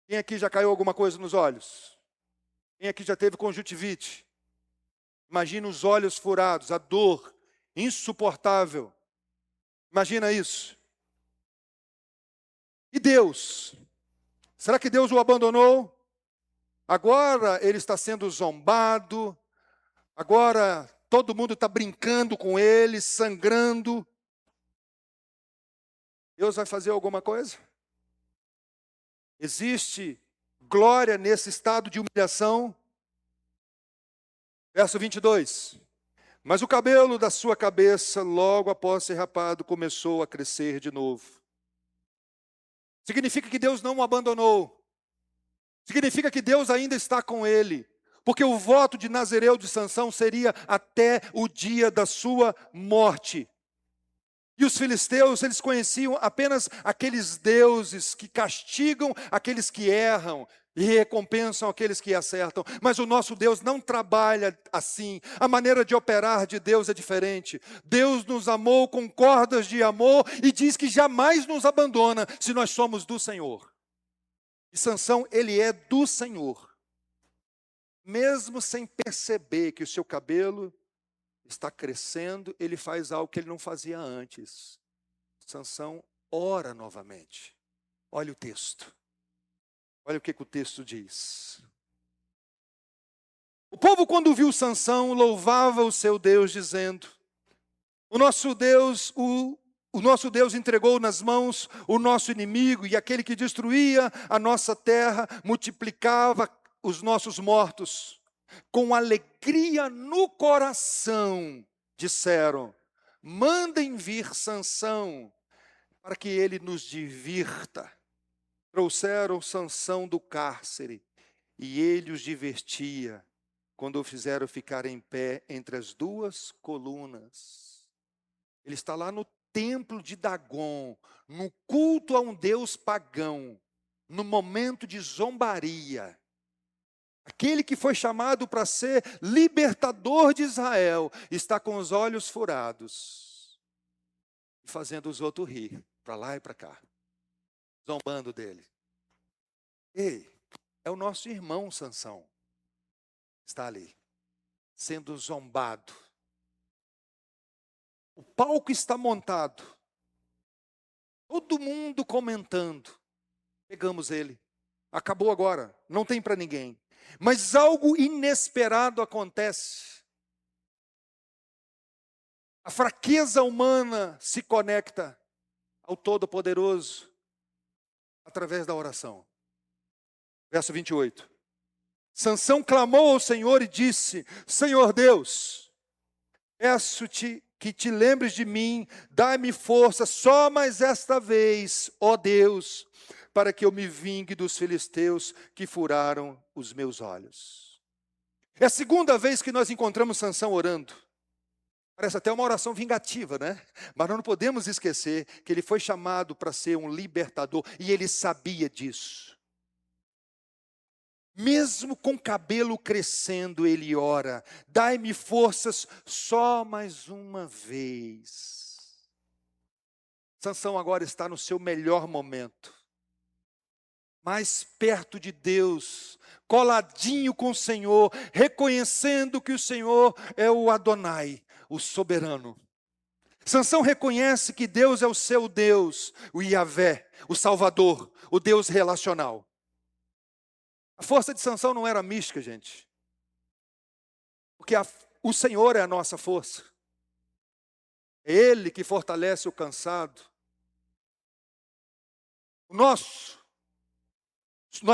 Quem aqui já caiu alguma coisa nos olhos? Quem aqui já teve conjuntivite? Imagina os olhos furados, a dor insuportável. Imagina isso. E Deus? Será que Deus o abandonou? Agora ele está sendo zombado. Agora todo mundo está brincando com ele, sangrando. Deus vai fazer alguma coisa? Existe glória nesse estado de humilhação? Verso 22. Mas o cabelo da sua cabeça, logo após ser rapado, começou a crescer de novo. Significa que Deus não o abandonou. Significa que Deus ainda está com ele. Porque o voto de Nazireu de Sansão seria até o dia da sua morte. E os filisteus, eles conheciam apenas aqueles deuses que castigam aqueles que erram e recompensam aqueles que acertam. Mas o nosso Deus não trabalha assim. A maneira de operar de Deus é diferente. Deus nos amou com cordas de amor e diz que jamais nos abandona se nós somos do Senhor. E Sansão, ele é do Senhor. Mesmo sem perceber que o seu cabelo está crescendo, ele faz algo que ele não fazia antes. Sansão ora novamente. Olha o texto. Olha o que o texto diz. O povo, quando viu Sansão, louvava o seu Deus, dizendo: o nosso Deus entregou nas mãos o nosso inimigo, e aquele que destruía a nossa terra multiplicava os nossos mortos. Com alegria no coração, disseram: mandem vir Sansão, para que ele nos divirta. Trouxeram Sansão do cárcere, e ele os divertia, quando o fizeram ficar em pé entre as duas colunas. Ele está lá no templo de Dagon, no culto a um deus pagão, no momento de zombaria. Aquele que foi chamado para ser libertador de Israel, está com os olhos furados, e fazendo os outros rir, para lá e para cá, zombando dele. Ei, é o nosso irmão Sansão, está ali, sendo zombado. O palco está montado, todo mundo comentando. Pegamos ele, acabou agora, não tem para ninguém. Mas algo inesperado acontece. A fraqueza humana se conecta ao Todo-Poderoso através da oração. Verso 28. Sansão clamou ao Senhor e disse: Senhor Deus, peço-te que te lembres de mim, dai-me força só mais esta vez, ó Deus, para que eu me vingue dos filisteus que furaram os meus olhos. É a segunda vez que nós encontramos Sansão orando. Parece até uma oração vingativa, né? Mas nós não podemos esquecer que ele foi chamado para ser um libertador e ele sabia disso. Mesmo com cabelo crescendo, ele ora: dai-me forças só mais uma vez. Sansão agora está no seu melhor momento, mais perto de Deus, coladinho com o Senhor, reconhecendo que o Senhor é o Adonai, o soberano. Sansão reconhece que Deus é o seu Deus, o Yahvé, o Salvador, o Deus relacional. A força de Sansão não era mística, gente. Porque o Senhor é a nossa força. É Ele que fortalece o cansado. Nós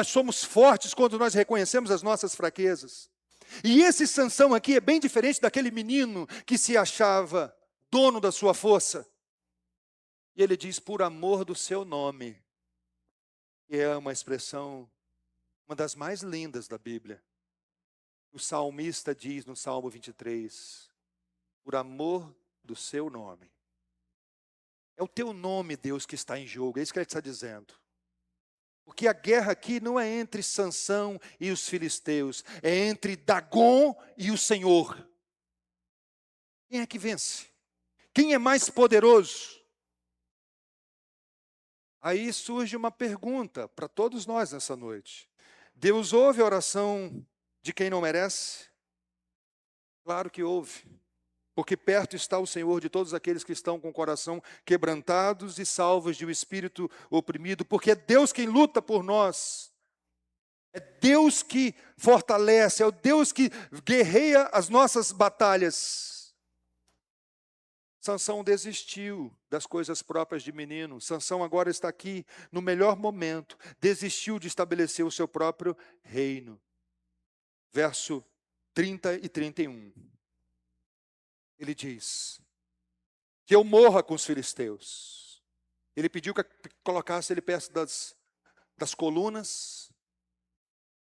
somos fortes quando nós reconhecemos as nossas fraquezas. E esse Sansão aqui é bem diferente daquele menino que se achava dono da sua força. E ele diz: por amor do seu nome. Que é uma expressão, uma das mais lindas da Bíblia. O salmista diz no Salmo 23, por amor do seu nome. É o teu nome, Deus, que está em jogo, é isso que ele está dizendo. Porque a guerra aqui não é entre Sansão e os filisteus, é entre Dagon e o Senhor. Quem é que vence? Quem é mais poderoso? Aí surge uma pergunta para todos nós nessa noite. Deus ouve a oração de quem não merece? Claro que ouve. Porque perto está o Senhor de todos aqueles que estão com o coração quebrantados e salvos de um espírito oprimido, porque é Deus quem luta por nós. É Deus que fortalece, é o Deus que guerreia as nossas batalhas. Sansão desistiu das coisas próprias de menino. Sansão agora está aqui no melhor momento. Desistiu de estabelecer o seu próprio reino. Verso 30 e 31. Ele diz: que eu morra com os filisteus. Ele pediu que colocasse ele perto das colunas.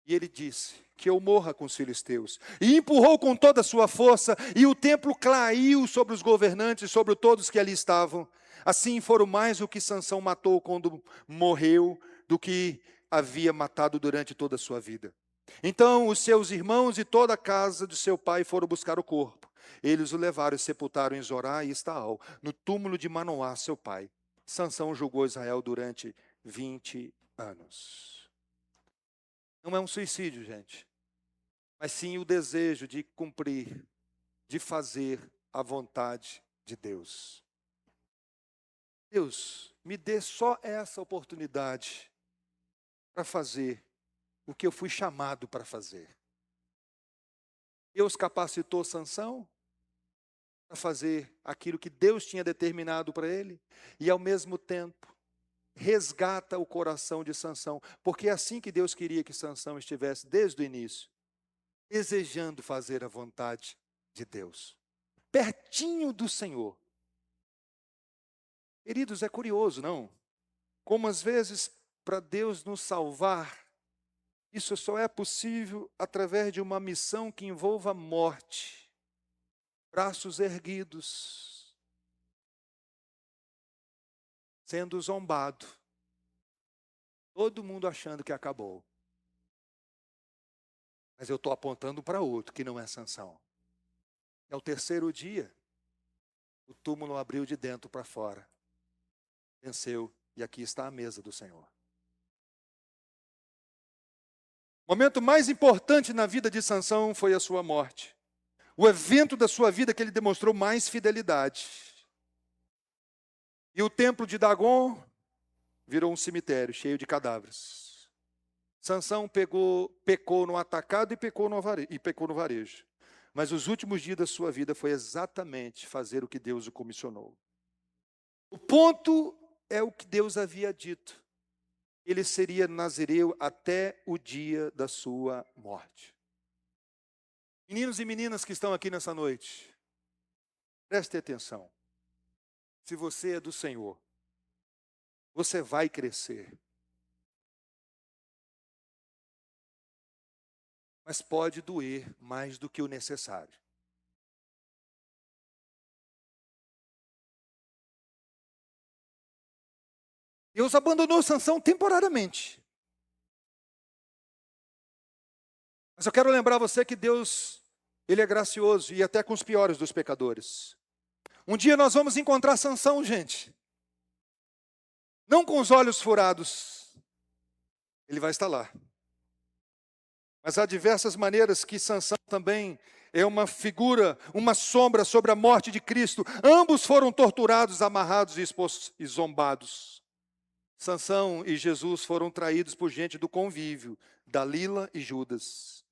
E ele disse: que eu morra com os filisteus. E empurrou com toda a sua força, e o templo caiu sobre os governantes, sobre todos que ali estavam. Assim foram mais o que Sansão matou quando morreu, do que havia matado durante toda a sua vida. Então os seus irmãos e toda a casa de seu pai foram buscar o corpo. Eles o levaram e sepultaram em Zorá e Estaol, no túmulo de Manoá, seu pai. Sansão julgou Israel durante 20 anos. Não é um suicídio, gente, mas sim o desejo de cumprir, de fazer a vontade de Deus. Deus, me dê só essa oportunidade para fazer o que eu fui chamado para fazer. Deus capacitou Sansão para fazer aquilo que Deus tinha determinado para ele, e ao mesmo tempo resgata o coração de Sansão, porque é assim que Deus queria que Sansão estivesse desde o início, desejando fazer a vontade de Deus, pertinho do Senhor. Queridos, é curioso, não? Como às vezes, para Deus nos salvar, isso só é possível através de uma missão que envolva morte. Braços erguidos, sendo zombado, todo mundo achando que acabou. Mas eu estou apontando para outro, que não é Sansão. É o terceiro dia, o túmulo abriu de dentro para fora. Venceu, e aqui está a mesa do Senhor. O momento mais importante na vida de Sansão foi a sua morte. O evento da sua vida que ele demonstrou mais fidelidade. E o templo de Dagon virou um cemitério cheio de cadáveres. Sansão pecou no atacado e pecou no varejo. Mas os últimos dias da sua vida foi exatamente fazer o que Deus o comissionou. O ponto é o que Deus havia dito. Ele seria nazireu até o dia da sua morte. Meninos e meninas que estão aqui nessa noite, prestem atenção. Se você é do Senhor, você vai crescer. mas pode doer mais do que o necessário. Deus abandonou Sansão temporariamente. Mas eu quero lembrar você que Deus, Ele é gracioso e até com os piores dos pecadores. Um dia nós vamos encontrar Sansão, gente. Não com os olhos furados. Ele vai estar lá. Mas há diversas maneiras que Sansão também é uma figura, uma sombra sobre a morte de Cristo. Ambos foram torturados, amarrados e expostos e zombados. Sansão e Jesus foram traídos por gente do convívio, Dalila e Judas.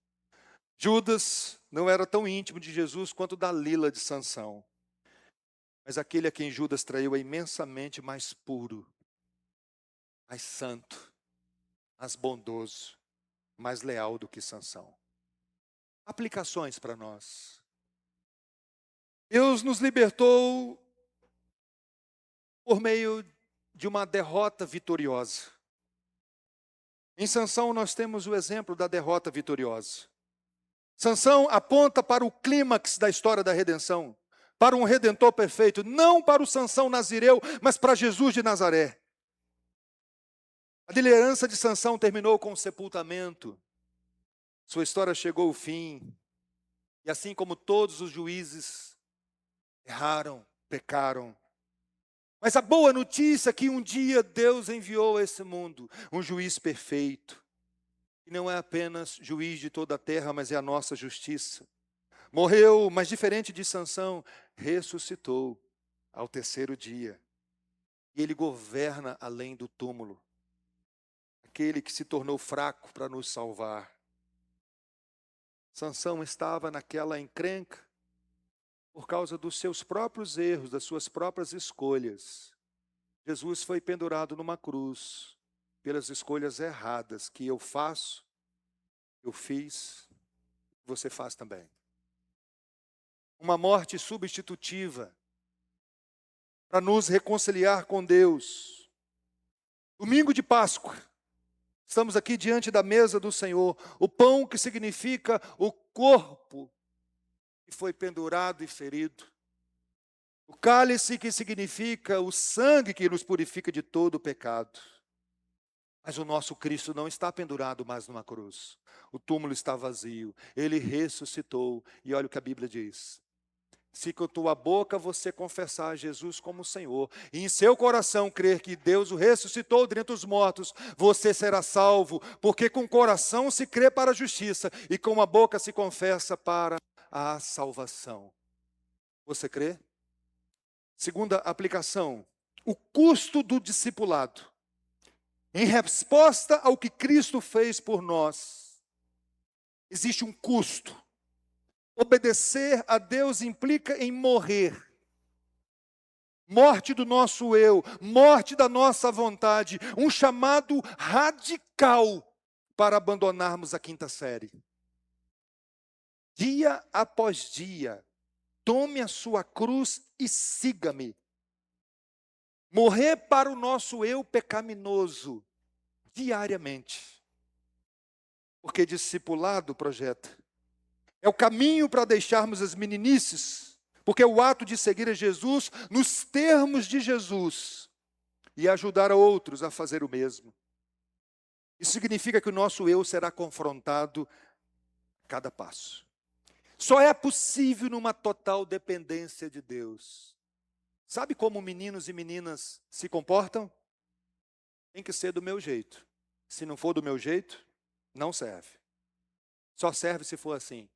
Judas não era tão íntimo de Jesus quanto Dalila de Sansão. Mas aquele a quem Judas traiu é imensamente mais puro, mais santo, mais bondoso, mais leal do que Sansão. Aplicações para nós. Deus nos libertou por meio de uma derrota vitoriosa. Em Sansão nós temos o exemplo da derrota vitoriosa. Sansão aponta para o clímax da história da redenção, para um redentor perfeito, não para o Sansão nazireu, mas para Jesus de Nazaré. A liderança de Sansão terminou com o sepultamento. Sua história chegou ao fim. E assim como todos os juízes erraram, pecaram. Mas a boa notícia é que um dia Deus enviou a esse mundo um juiz perfeito. E não é apenas juiz de toda a terra, mas é a nossa justiça. Morreu, mas diferente de Sansão, ressuscitou ao terceiro dia. E ele governa além do túmulo. Aquele que se tornou fraco para nos salvar. Sansão estava naquela encrenca por causa dos seus próprios erros, das suas próprias escolhas. Jesus foi pendurado numa cruz pelas escolhas erradas que eu faço, eu fiz, você faz também. Uma morte substitutiva para nos reconciliar com Deus. Domingo de Páscoa, estamos aqui diante da mesa do Senhor, o pão que significa o corpo que foi pendurado e ferido, o cálice que significa o sangue que nos purifica de todo o pecado. Mas o nosso Cristo não está pendurado mais numa cruz. O túmulo está vazio. Ele ressuscitou. E olha o que a Bíblia diz. Se com tua boca você confessar Jesus como Senhor, e em seu coração crer que Deus o ressuscitou dentre os mortos, você será salvo, porque com o coração se crê para a justiça, e com a boca se confessa para a salvação. Você crê? Segunda aplicação, o custo do discipulado. Em resposta ao que Cristo fez por nós, existe um custo. Obedecer a Deus implica em morrer. Morte do nosso eu, morte da nossa vontade, um chamado radical para abandonarmos a quinta série. Dia após dia, tome a sua cruz e siga-me. Morrer para o nosso eu pecaminoso, diariamente. Porque discipulado projeta. É o caminho para deixarmos as meninices, porque é o ato de seguir a Jesus nos termos de Jesus e ajudar a outros a fazer o mesmo. Isso significa que o nosso eu será confrontado a cada passo. Só é possível numa total dependência de Deus. Sabe como meninos e meninas se comportam? Tem que ser do meu jeito. Se não for do meu jeito, não serve. Só serve se for assim.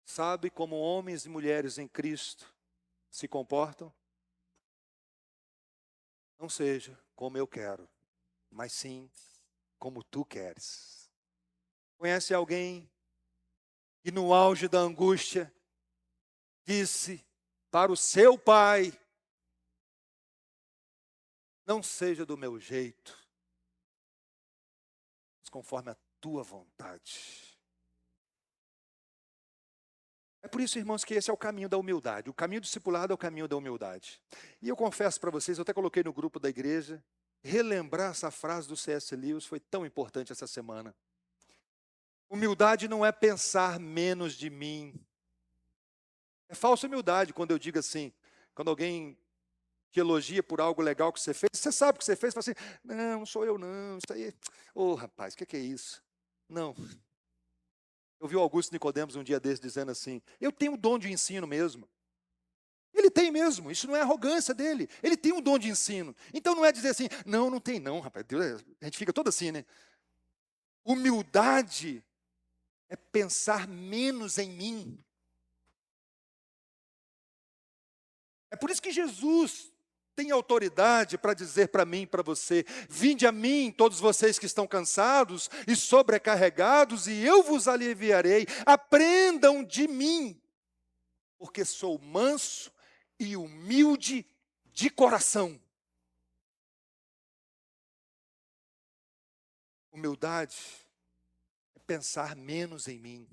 Sabe como homens e mulheres em Cristo se comportam? Não seja como eu quero, mas sim como tu queres. Conhece alguém que no auge da angústia disse para o seu pai: não seja do meu jeito, mas conforme a tua vontade. É por isso, irmãos, que esse é o caminho da humildade. O caminho discipulado é o caminho da humildade. E eu confesso para vocês, eu até coloquei no grupo da igreja, relembrar essa frase do C.S. Lewis foi tão importante essa semana. Humildade não é pensar menos de mim. É falsa humildade quando eu digo assim, quando alguém te elogia por algo legal que você fez, você sabe o que você fez, fala assim, não sou eu não, isso aí, rapaz, o que é isso? Não. Eu vi o Augusto Nicodemos um dia desse dizendo assim, eu tenho o dom de ensino mesmo. Ele tem mesmo, isso não é arrogância dele, ele tem um dom de ensino. Então não é dizer assim, não tem não, rapaz, a gente fica todo assim, né? Humildade é pensar menos em mim. É por isso que Jesus tem autoridade para dizer para mim e para você: vinde a mim, todos vocês que estão cansados e sobrecarregados, e eu vos aliviarei. Aprendam de mim, porque sou manso e humilde de coração. Humildade é pensar menos em mim.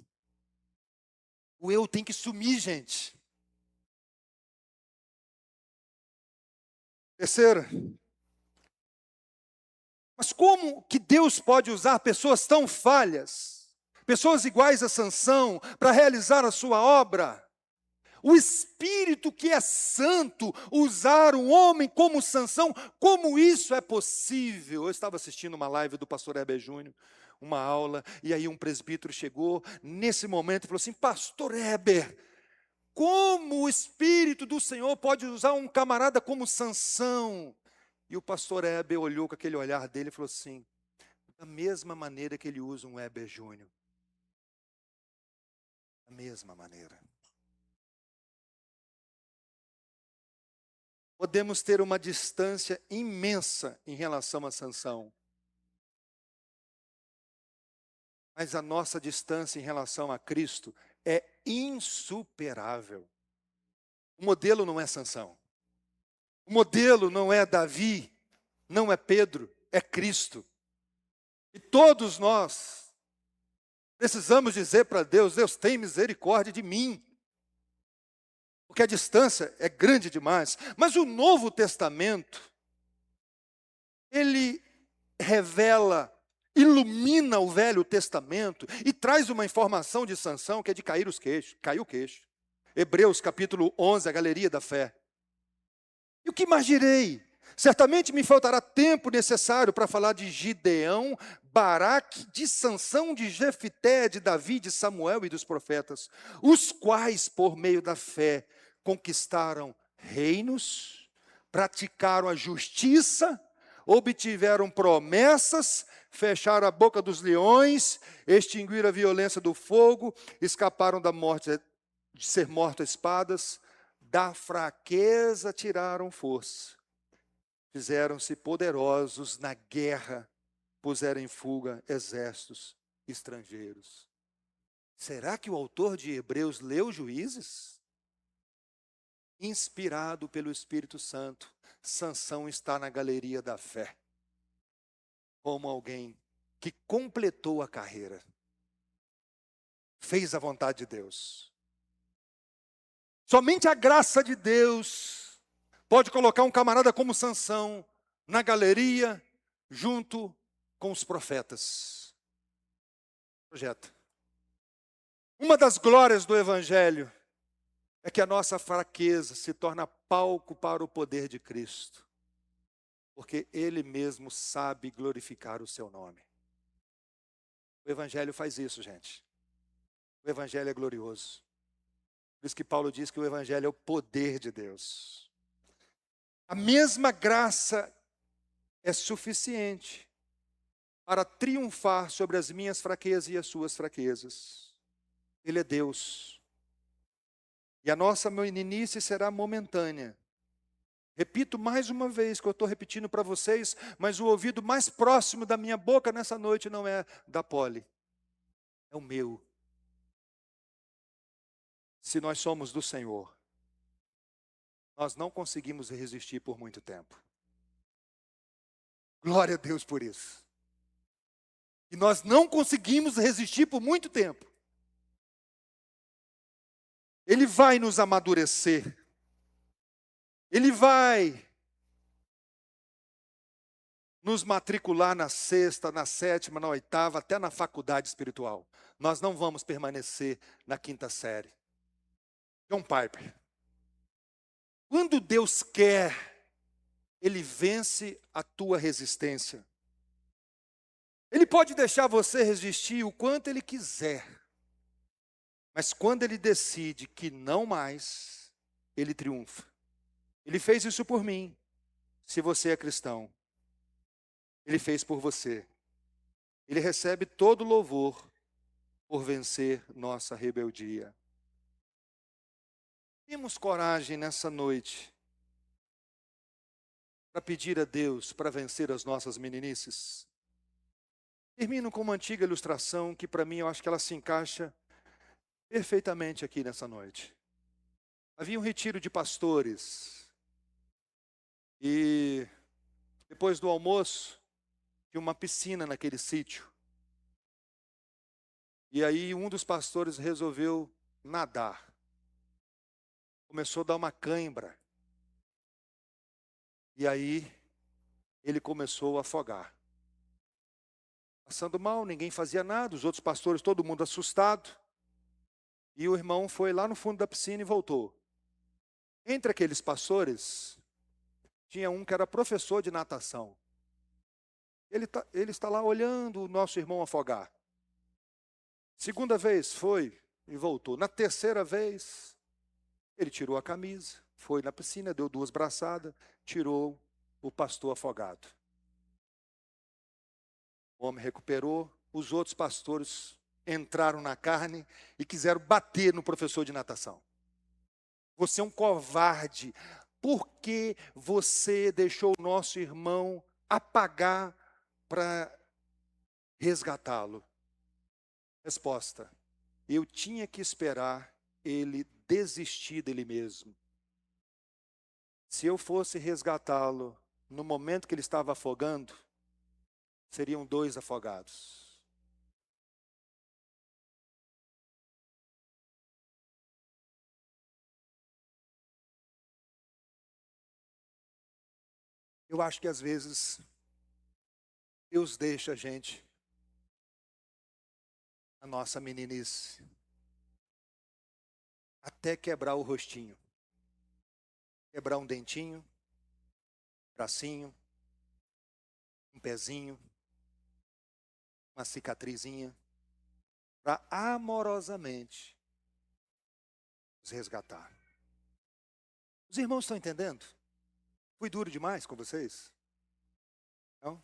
O eu tem que sumir, gente. Terceira, mas como que Deus pode usar pessoas tão falhas, pessoas iguais a Sansão, para realizar a sua obra? O Espírito que é santo, usar um homem como Sansão, como isso é possível? Eu estava assistindo uma live do pastor Heber Júnior, uma aula, e aí um presbítero chegou nesse momento e falou assim, pastor Heber, como o Espírito do Senhor pode usar um camarada como Sansão? E o pastor Heber olhou com aquele olhar dele e falou assim, da mesma maneira que ele usa um Heber Júnior. Da mesma maneira. Podemos ter uma distância imensa em relação a Sansão. Mas a nossa distância em relação a Cristo é insuperável. O modelo não é Sansão. O modelo não é Davi, não é Pedro, é Cristo. E todos nós precisamos dizer para Deus, Deus tem misericórdia de mim. Porque a distância é grande demais. Mas o Novo Testamento, ele revela, ilumina o Velho Testamento e traz uma informação de Sansão que é de cair os queixos, caiu o queixo. Hebreus capítulo 11, a galeria da fé. E o que mais direi? Certamente me faltará tempo necessário para falar de Gideão, Baraque, de Sansão, de Jefité, de Davi, de Samuel e dos profetas, os quais, por meio da fé, conquistaram reinos, praticaram a justiça, obtiveram promessas, fecharam a boca dos leões, extinguiram a violência do fogo, escaparam da morte, de ser mortos a espadas, da fraqueza tiraram força, fizeram-se poderosos na guerra, puseram em fuga exércitos estrangeiros. Será que o autor de Hebreus leu Juízes? Inspirado pelo Espírito Santo, Sansão está na galeria da fé, como alguém que completou a carreira, fez a vontade de Deus. Somente a graça de Deus pode colocar um camarada como Sansão na galeria, junto com os profetas. Projeto. Uma das glórias do Evangelho é que a nossa fraqueza se torna palco para o poder de Cristo, porque Ele mesmo sabe glorificar o seu nome. O Evangelho faz isso, gente. O Evangelho é glorioso. Por isso que Paulo diz que o Evangelho é o poder de Deus. A mesma graça é suficiente para triunfar sobre as minhas fraquezas e as suas fraquezas. Ele é Deus. E a nossa meninice será momentânea. Repito mais uma vez que eu estou repetindo para vocês, mas o ouvido mais próximo da minha boca nessa noite não é da Polly, é o meu. Se nós somos do Senhor, nós não conseguimos resistir por muito tempo. Glória a Deus por isso. E nós não conseguimos resistir por muito tempo. Ele vai nos amadurecer. Ele vai nos matricular na sexta, na sétima, na oitava, até na faculdade espiritual. Nós não vamos permanecer na quinta série. John Piper. Quando Deus quer, Ele vence a tua resistência. Ele pode deixar você resistir o quanto Ele quiser. Mas quando Ele decide que não mais, Ele triunfa. Ele fez isso por mim. Se você é cristão, Ele fez por você. Ele recebe todo louvor por vencer nossa rebeldia. Temos coragem nessa noite para pedir a Deus para vencer as nossas meninices? Termino com uma antiga ilustração que para mim eu acho que ela se encaixa perfeitamente aqui nessa noite. Havia um retiro de pastores e depois do almoço tinha uma piscina naquele sítio. E aí um dos pastores resolveu nadar. Começou a dar uma cãibra. E aí ele começou a afogar. Passando mal, ninguém fazia nada, os outros pastores, todo mundo assustado. E o irmão foi lá no fundo da piscina e voltou. Entre aqueles pastores, tinha um que era professor de natação. Ele está lá olhando o nosso irmão afogar. Segunda vez, foi e voltou. Na terceira vez, ele tirou a camisa, foi na piscina, deu 2 braçadas, tirou o pastor afogado. O homem recuperou, os outros pastores entraram na carne e quiseram bater no professor de natação. Você é um covarde. Por que você deixou o nosso irmão apagar para resgatá-lo? Resposta: eu tinha que esperar ele desistir dele mesmo. Se eu fosse resgatá-lo no momento que ele estava afogando, seriam 2 afogados. Eu acho que às vezes Deus deixa a gente, a nossa meninice, até quebrar o rostinho. Quebrar um dentinho, um bracinho, um pezinho, uma cicatrizinha, para amorosamente os resgatar. Os irmãos estão entendendo? Fui duro demais com vocês? Não?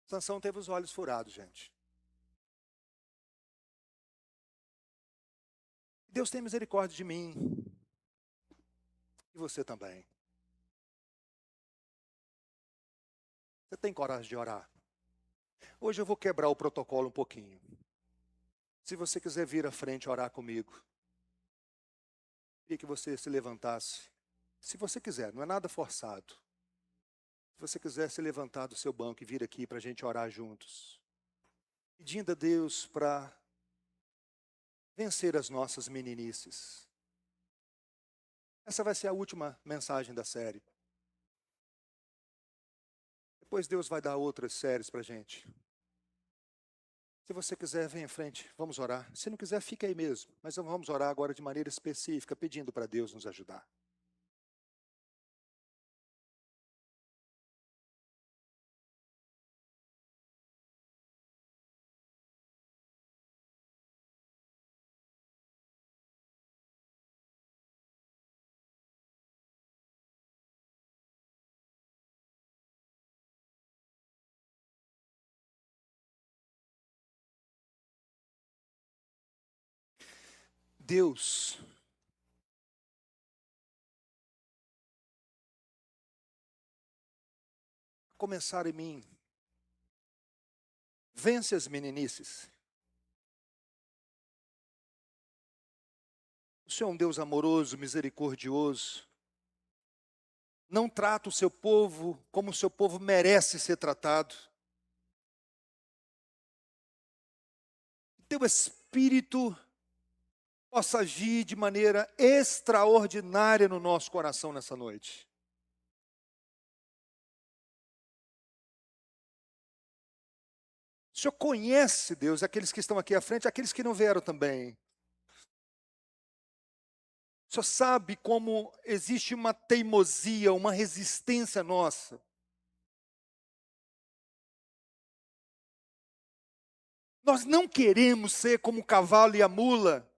Sansão teve os olhos furados, gente. Deus tem misericórdia de mim. E você também. Você tem coragem de orar? Hoje eu vou quebrar o protocolo um pouquinho. Se você quiser vir à frente orar comigo, queria que você se levantasse. Se você quiser, não é nada forçado. Se você quiser se levantar do seu banco e vir aqui para a gente orar juntos. Pedindo a Deus para vencer as nossas meninices. Essa vai ser a última mensagem da série. Depois Deus vai dar outras séries para a gente. Se você quiser, vem em frente, vamos orar. Se não quiser, fica aí mesmo. Mas vamos orar agora de maneira específica, pedindo para Deus nos ajudar. Deus, começar em mim, vence as meninices. O Senhor é um Deus amoroso, misericordioso. Não trata o seu povo como o seu povo merece ser tratado. Teu Espírito possa agir de maneira extraordinária no nosso coração nessa noite. O Senhor conhece, Deus, aqueles que estão aqui à frente, aqueles que não vieram também. O Senhor sabe como existe uma teimosia, uma resistência nossa. Nós não queremos ser como o cavalo e a mula.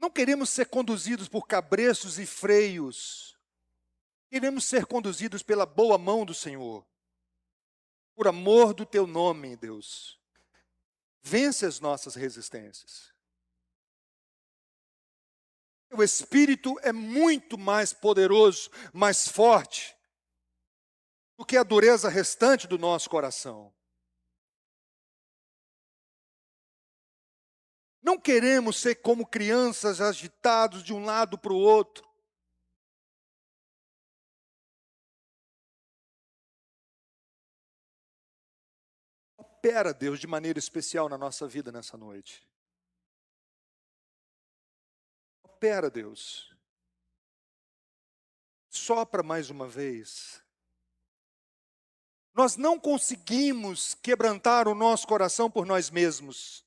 Não queremos ser conduzidos por cabreços e freios. Queremos ser conduzidos pela boa mão do Senhor. Por amor do teu nome, Deus. Vence as nossas resistências. O Espírito é muito mais poderoso, mais forte do que a dureza restante do nosso coração. Não queremos ser como crianças agitados de um lado para o outro. Opera, Deus, de maneira especial na nossa vida nessa noite. Opera, Deus. Sopra mais uma vez. Nós não conseguimos quebrantar o nosso coração por nós mesmos.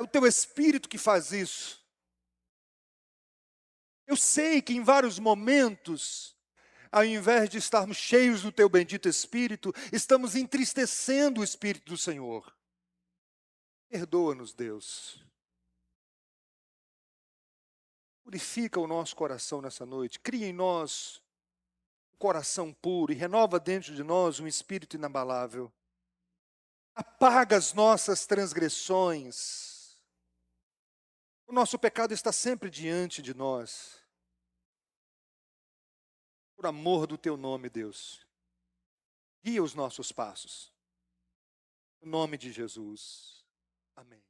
É o teu Espírito que faz isso. Eu sei que em vários momentos, ao invés de estarmos cheios do teu bendito Espírito, estamos entristecendo o Espírito do Senhor. Perdoa-nos, Deus. Purifica o nosso coração nessa noite. Cria em nós um coração puro e renova dentro de nós um espírito inabalável. Apaga as nossas transgressões. O nosso pecado está sempre diante de nós. Por amor do teu nome, Deus, guia os nossos passos. Em nome de Jesus. Amém.